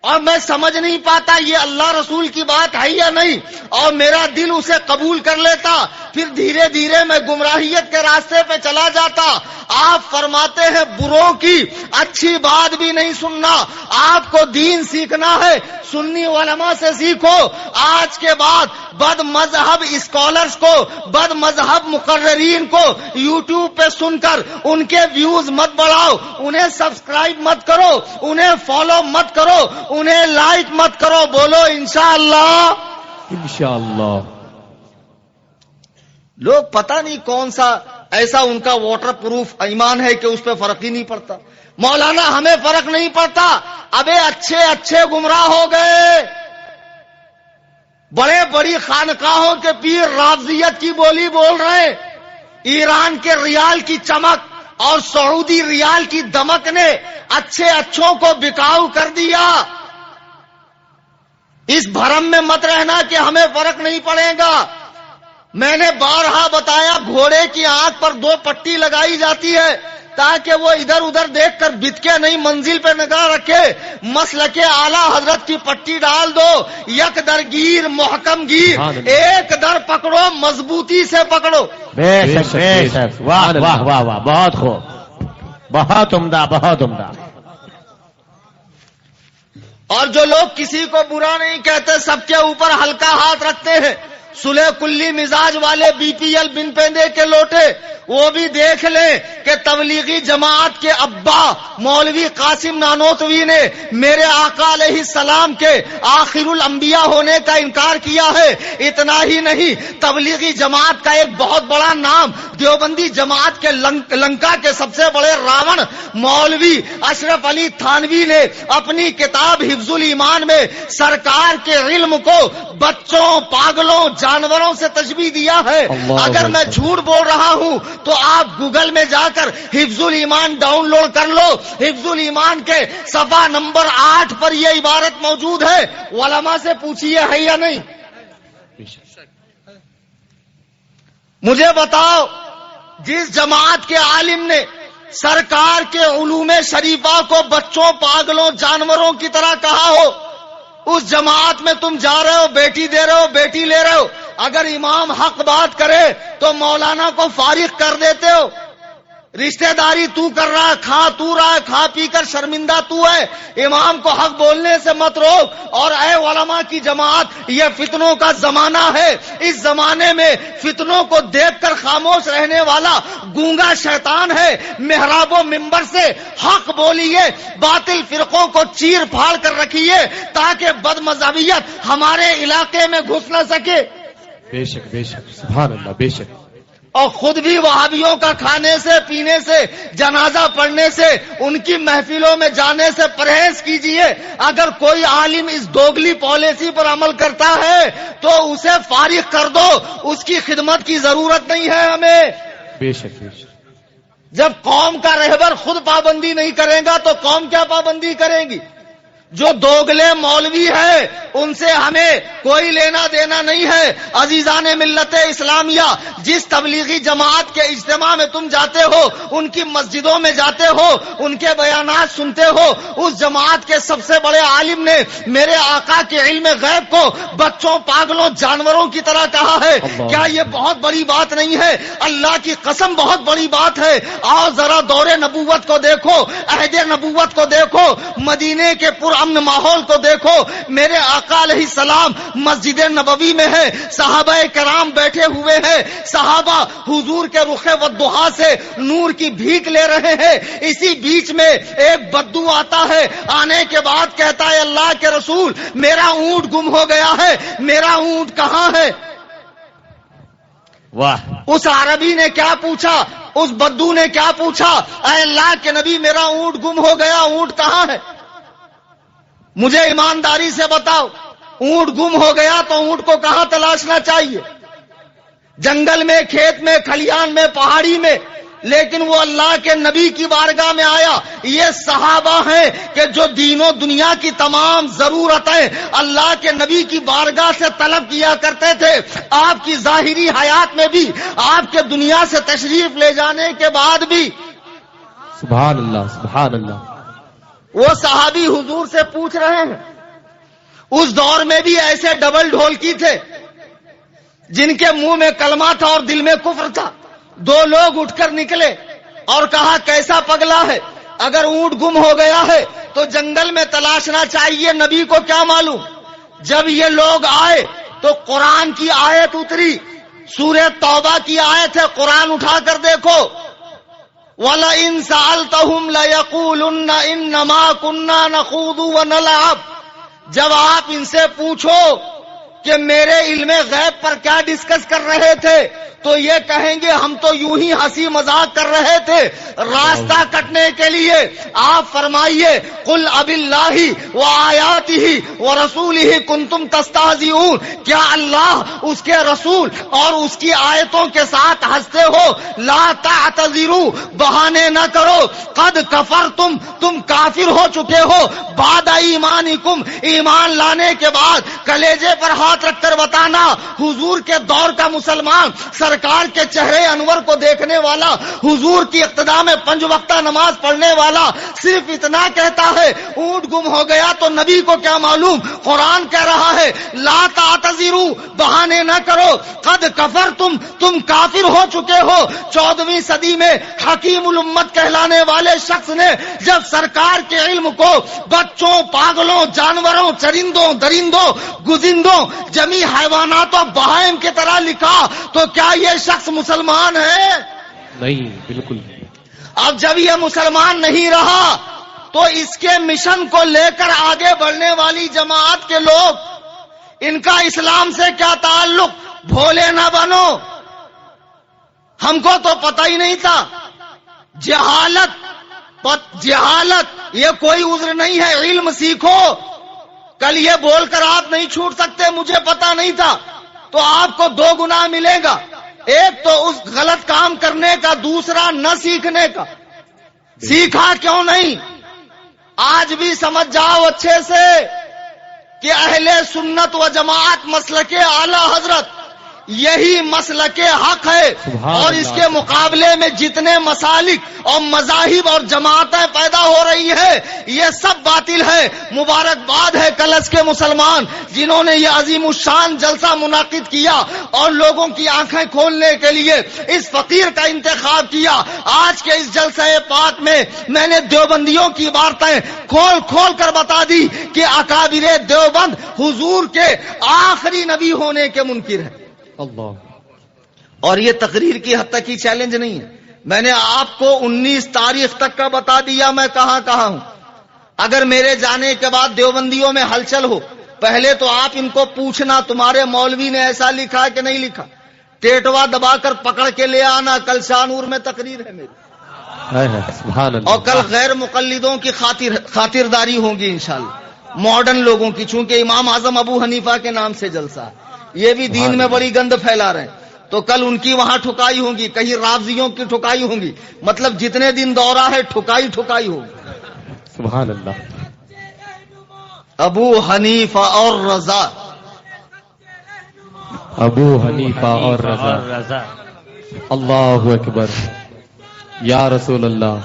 اور میں سمجھ نہیں پاتا یہ اللہ رسول کی بات ہے یا نہیں، اور میرا دل اسے قبول کر لیتا، پھر دھیرے دھیرے میں گمراہیت کے راستے پہ چلا جاتا۔ آپ فرماتے ہیں بروں کی اچھی بات بھی نہیں سننا، آپ کو دین سیکھنا ہے سنی علماء سے سیکھو۔ آج کے بعد بد مذہب اسکالرز کو، بد مذہب مقررین کو یوٹیوب پہ سن کر ان کے ویوز مت بڑھاؤ، انہیں سبسکرائب مت کرو، انہیں فالو مت کرو، انہیں لائک مت کرو، بولو انشاءاللہ۔ انشاءاللہ۔ لوگ پتہ نہیں کون سا ایسا ان کا واٹر پروف ایمان ہے کہ اس پہ فرق ہی نہیں پڑتا۔ مولانا ہمیں فرق نہیں پڑتا، ابے اچھے اچھے گمراہ ہو گئے، بڑے بڑی خانقاہوں کے پیر رافضیت کی بولی بول رہے ہیں۔ ایران کے ریال کی چمک اور سعودی ریال کی دمک نے اچھے اچھوں کو بکاؤ کر دیا۔ اس بھرم میں مت رہنا کہ ہمیں فرق نہیں پڑے گا۔ میں نے بارہا بتایا گھوڑے کی آنکھ پر 2 پٹی لگائی جاتی ہے تاکہ وہ ادھر ادھر دیکھ کر بتکے نہیں، منزل پہ نگاہ رکھے۔ مسلک اعلی حضرت کی پٹی ڈال دو، یک در گیر محکم گیر، ایک در پکڑو مضبوطی سے پکڑو۔ بے شک بے شک، واہ واہ واہ واہ، بہت خوب، بہت عمدہ بہت عمدہ۔ اور جو لوگ کسی کو برا نہیں کہتے، سب کے اوپر ہلکا ہاتھ رکھتے ہیں، سلح کلی مزاج والے بی پی ایل بن پیندے کے لوٹے، وہ بھی دیکھ لیں کہ تبلیغی جماعت کے ابا مولوی قاسم نانوتوی نے میرے آقا علیہ السلام کے آخر الانبیاء ہونے کا انکار کیا ہے۔ اتنا ہی نہیں، تبلیغی جماعت کا ایک بہت بڑا نام دیوبندی جماعت کے لنکا کے سب سے بڑے راون مولوی اشرف علی تھانوی نے اپنی کتاب حفظ الایمان میں سرکار کے علم کو بچوں، پاگلوں، جانوروں سے تشبیہ دیا ہے۔ اگر میں جھوٹ بول رہا ہوں تو آپ گوگل میں جا کر حفظ الایمان ڈاؤن لوڈ کر لو۔ حفظ الایمان کے صفحہ نمبر 8 پر یہ عبارت موجود ہے، علماء سے پوچھیے ہے یا نہیں۔ مجھے بتاؤ، جس جماعت کے عالم نے سرکار کے علوم شریفہ کو بچوں، پاگلوں، جانوروں کی طرح کہا ہو، اس جماعت میں تم جا رہے ہو، بیٹی دے رہے ہو، بیٹی لے رہے ہو، اگر امام حق بات کرے تو مولانا کو فارغ کر دیتے ہو۔ رشتہ داری تو کر رہا ہے، کھا تو رہا ہے، کھا پی کر شرمندہ تو ہے، امام کو حق بولنے سے مت روک۔ اور اے علماء کی جماعت، یہ فتنوں کا زمانہ ہے، اس زمانے میں فتنوں کو دیکھ کر خاموش رہنے والا گونگا شیطان ہے۔ محراب و منبر سے حق بولیے، باطل فرقوں کو چیر پھاڑ کر رکھیے تاکہ بد مذہبیت ہمارے علاقے میں گھس نہ سکے۔ بے شک بے شک، سبحان اللہ، بے شک۔ اور خود بھی وہابیوں کا کھانے سے، پینے سے، جنازہ پڑھنے سے، ان کی محفلوں میں جانے سے پرہیز کیجئے۔ اگر کوئی عالم اس دوگلی پالیسی پر عمل کرتا ہے تو اسے فارغ کر دو، اس کی خدمت کی ضرورت نہیں ہے ہمیں۔ بے شک بے شک۔ جب قوم کا رہبر خود پابندی نہیں کرے گا تو قوم کیا پابندی کرے گی؟ جو دوگلے مولوی ہے ان سے ہمیں کوئی لینا دینا نہیں ہے۔ عزیزان ملت اسلامیہ، جس تبلیغی جماعت کے اجتماع میں تم جاتے ہو، ان کی مسجدوں میں جاتے ہو، ان کے بیانات سنتے ہو، اس جماعت کے سب سے بڑے عالم نے میرے آقا کے علم غیب کو بچوں، پاگلوں، جانوروں کی طرح کہا ہے۔ کیا یہ بہت بڑی بات نہیں ہے؟ اللہ کی قسم بہت بڑی بات ہے۔ آؤ ذرا دور نبوت کو دیکھو، عہد نبوت کو دیکھو، مدینے کے امن ماحول کو دیکھو۔ میرے آقا علیہ السلام مسجد نبوی میں ہے، صحابہ کرام بیٹھے ہوئے ہیں، صحابہ حضور کے رخ والضحیٰ سے نور کی بھیک لے رہے ہیں۔ اسی بیچ میں ایک بدو آتا ہے، آنے کے بعد کہتا ہے اللہ کے رسول میرا اونٹ گم ہو گیا ہے، میرا اونٹ کہاں ہے؟ واہ! اس عربی نے کیا پوچھا؟ اس بدو نے کیا پوچھا؟ اے اللہ کے نبی میرا اونٹ گم ہو گیا، اونٹ کہاں ہے؟ مجھے ایمانداری سے بتاؤ، اونٹ گم ہو گیا تو اونٹ کو کہاں تلاشنا چاہیے؟ جنگل میں، کھیت میں، کھلیان میں، پہاڑی میں؟ لیکن وہ اللہ کے نبی کی بارگاہ میں آیا۔ یہ صحابہ ہیں کہ جو دین و دنیا کی تمام ضرورتیں اللہ کے نبی کی بارگاہ سے طلب کیا کرتے تھے۔ آپ کی ظاہری حیات میں بھی، آپ کے دنیا سے تشریف لے جانے کے بعد بھی۔ سبحان اللہ، سبحان اللہ۔ وہ صحابی حضور سے پوچھ رہے ہیں اس دور میں بھی ایسے ڈبل ڈھولکی تھے جن کے منہ میں کلمہ تھا اور دل میں کفر تھا. دو لوگ اٹھ کر نکلے اور کہا کیسا پگلا ہے, اگر اونٹ گم ہو گیا ہے تو جنگل میں تلاشنا چاہیے, نبی کو کیا معلوم. جب یہ لوگ آئے تو قرآن کی آیت اتری, سورہ توبہ کی آیت ہے, قرآن اٹھا کر دیکھو. وَلَئِن سَأَلْتَهُمْ لَيَقُولُنَّ إِنَّمَا كُنَّا نَخُوضُ وَنَلْعَبُ. جب آپ ان سے پوچھو کہ میرے علم غیب پر کیا ڈسکس کر رہے تھے تو یہ کہیں گے ہم تو یوں ہی ہنسی مذاق کر رہے تھے راستہ کٹنے کے لیے. آپ فرمائیے قل اب اللہ وآیاتہ ورسولہ کنتم تستہزئون, کیا اللہ اس کے رسول اور اس کی آیتوں کے ساتھ ہنستے ہو؟ لا تعتذروا, بہانے نہ کرو, قد کفرتم, تم کافر ہو چکے ہو, بعد ایمانکم, ایمان لانے کے بعد. کلیجے پر ہاتھ رکھ کر بتانا حضور کے دور کا مسلمان, سرکار کے چہرے انور کو دیکھنے والا, حضور کی اقتداء میں 5 وقتہ نماز پڑھنے والا, صرف اتنا کہتا ہے اونٹ گم ہو گیا تو نبی کو کیا معلوم. قرآن کہہ رہا ہے لا تعتذروا, بہانے نہ کرو, قد کفرتم, تم کافر ہو چکے ہو. 14ویں صدی میں حکیم الامت کہلانے والے شخص نے جب سرکار کے علم کو بچوں, پاگلوں, جانوروں, چرندوں, درندوں, گزندوں, جمی حیوانات و بہائم کی طرح لکھا تو کیا یہ شخص مسلمان ہے؟ نہیں, بالکل. اب جب یہ مسلمان نہیں رہا تو اس کے مشن کو لے کر آگے بڑھنے والی جماعت کے لوگ, ان کا اسلام سے کیا تعلق؟ بھولے نہ بنو, ہم کو تو پتہ ہی نہیں تھا. جہالت یہ کوئی عذر نہیں ہے, علم سیکھو. کل یہ بول کر آپ نہیں چھوٹ سکتے مجھے پتا نہیں تھا, تو آپ کو 2 گناہ ملے گا, ایک تو اس غلط کام کرنے کا, دوسرا نہ سیکھنے کا. سیکھا کیوں نہیں؟ آج بھی سمجھ جاؤ اچھے سے کہ اہل سنت و جماعت مسلک اعلی حضرت یہی مسلک حق ہے, اور اس کے مقابلے میں جتنے مسالک اور مذاہب اور جماعتیں پیدا ہو رہی ہے یہ سب باطل ہے. مبارکباد ہے کلش کے مسلمان جنہوں نے یہ عظیم الشان جلسہ منعقد کیا اور لوگوں کی آنکھیں کھولنے کے لیے اس فقیر کا انتخاب کیا. آج کے اس جلسہ پاک میں میں نے دیوبندیوں کی عبارتیں کھول کھول کر بتا دی کہ اکابر دیوبند حضور کے آخری نبی ہونے کے منکر ہیں. اللہ. اور یہ تقریر کی حد تک ہی چیلنج نہیں ہے, میں نے آپ کو 19 تاریخ تک کا بتا دیا میں کہاں کہاں ہوں. اگر میرے جانے کے بعد دیوبندیوں میں ہلچل ہو, پہلے تو آپ ان کو پوچھنا تمہارے مولوی نے ایسا لکھا ہے کہ نہیں لکھا, ٹیٹوا دبا کر پکڑ کے لے آنا. کل شاہنور میں تقریر ہے میری, سبحان اللہ. اور کل غیر مقلدوں کی خاطرداری ہوگی انشاءاللہ, ماڈرن لوگوں کی, چونکہ امام اعظم ابو حنیفہ کے نام سے جلسہ ہے, یہ بھی دین میں بڑی گند پھیلا رہے ہیں, تو کل ان کی وہاں ٹھکائی ہوگی, کہیں رافضیوں کی ٹھکائی ہوگی, مطلب جتنے دن دورہ ہے ٹھکائی ہوگی. سبحان اللہ. ابو حنیفہ اور رضا, ابو حنیفہ اور رضا. اللہ اکبر, یا رسول اللہ.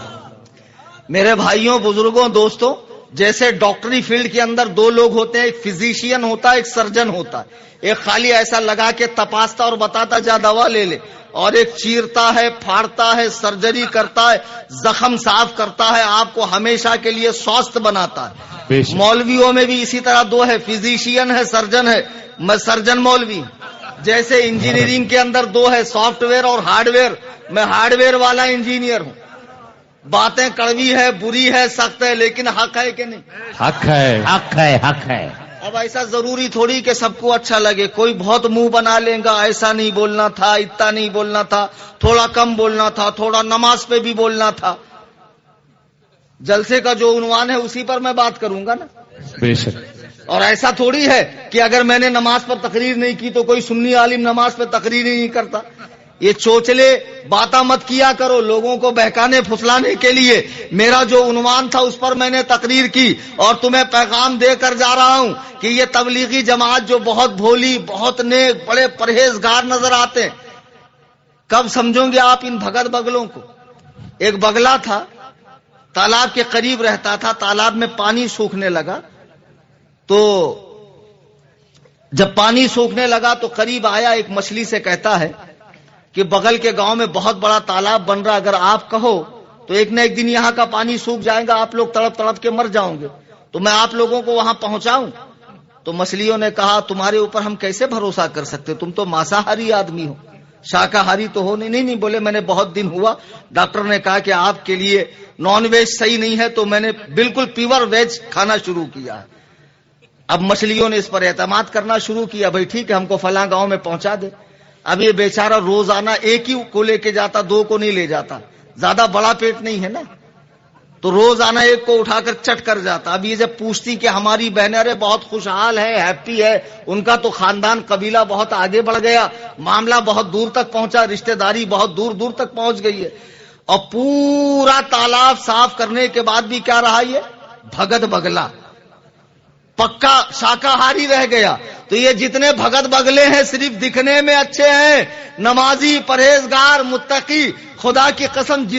میرے بھائیوں, بزرگوں, دوستوں, جیسے ڈاکٹری فیلڈ کے اندر 2 لوگ ہوتے ہیں, ایک فزیشین ہوتا ہے, ایک سرجن ہوتا ہے. ایک خالی ایسا لگا کے تپاستا اور بتاتا جا دوا لے لے, اور ایک چیرتا ہے, پھاڑتا ہے, سرجری کرتا ہے, زخم صاف کرتا ہے, آپ کو ہمیشہ کے لیے سوستھ بناتا ہے. مولویوں میں بھی اسی طرح 2 ہے, فزیشین ہے, سرجن ہے. میں سرجن مولوی. جیسے انجینئرنگ کے اندر 2 ہے, سافٹ ویئر اور ہارڈ ویئر. میں ہارڈ ویئر والا انجینئر ہوں. باتیں کڑوی ہے, بری ہے, سخت ہے, لیکن حق ہے کہ نہیں؟ حق ہے, حق ہے, حق ہے. اب ایسا ضروری تھوڑی کہ سب کو اچھا لگے, کوئی بہت منہ بنا لے گا, ایسا نہیں بولنا تھا, اتنا نہیں بولنا تھا, تھوڑا کم بولنا تھا, تھوڑا نماز پہ بھی بولنا تھا. جلسے کا جو عنوان ہے اسی پر میں بات کروں گا نا. بے شک. اور ایسا تھوڑی ہے کہ اگر میں نے نماز پر تقریر نہیں کی تو کوئی سنی عالم نماز پہ تقریر ہی نہیں کرتا. یہ چوچلے باتیں مت کیا کرو لوگوں کو بہکانے پھسلانے کے لیے. میرا جو عنوان تھا اس پر میں نے تقریر کی اور تمہیں پیغام دے کر جا رہا ہوں کہ یہ تبلیغی جماعت جو بہت بھولی, بہت نیک, بڑے پرہیزگار نظر آتے ہیں, کب سمجھو گے آپ ان بھگت بگلوں کو؟ ایک بگلا تھا, تالاب کے قریب رہتا تھا, تالاب میں پانی سوکھنے لگا تو جب پانی سوکھنے لگا تو قریب آیا، ایک مچھلی سے کہتا ہے کہ بغل کے گاؤں میں بہت بڑا تالاب بن رہا، اگر آپ کہو تو ایک نہ ایک دن یہاں کا پانی سوکھ جائے گا، آپ لوگ تڑپ تڑپ کے مر جاؤں گے، تو میں آپ لوگوں کو وہاں پہنچاؤں؟ تو مچھلیوں نے کہا تمہارے اوپر ہم کیسے بھروسہ کر سکتے، تم تو ماساہاری آدمی ہو، شاکاہاری تو ہو نہیں۔ بولے میں نے بہت دن ہوا، ڈاکٹر نے کہا کہ آپ کے لیے نان ویج صحیح نہیں ہے، تو میں نے بالکل پیور ویج کھانا شروع کیا ہے۔ اب مچھلیوں نے اس پر اعتماد کرنا شروع کیا، بھائی ٹھیک ہے ہم کو فلاں گاؤں میں پہنچا دے۔ اب یہ بیچارہ روزانہ ایک ہی کو لے کے جاتا، دو کو نہیں لے جاتا، زیادہ بڑا پیٹ نہیں ہے نا، تو روزانہ ایک کو اٹھا کر چٹ کر جاتا۔ اب یہ جب پوچھتی کہ ہماری بہنیں بہت خوشحال ہے، ہیپی ہے، ان کا تو خاندان قبیلہ بہت آگے بڑھ گیا، معاملہ بہت دور تک پہنچا، رشتہ داری بہت دور دور تک پہنچ گئی ہے، اور پورا تالاب صاف کرنے کے بعد بھی کیا رہا، یہ بھگت بگلا پکا شاکاہاری رہ گیا۔ تو یہ جتنے بھگت بگلے ہیں صرف دکھنے میں اچھے ہیں، نمازی، پرہیزگار، متقی، خدا کی قسم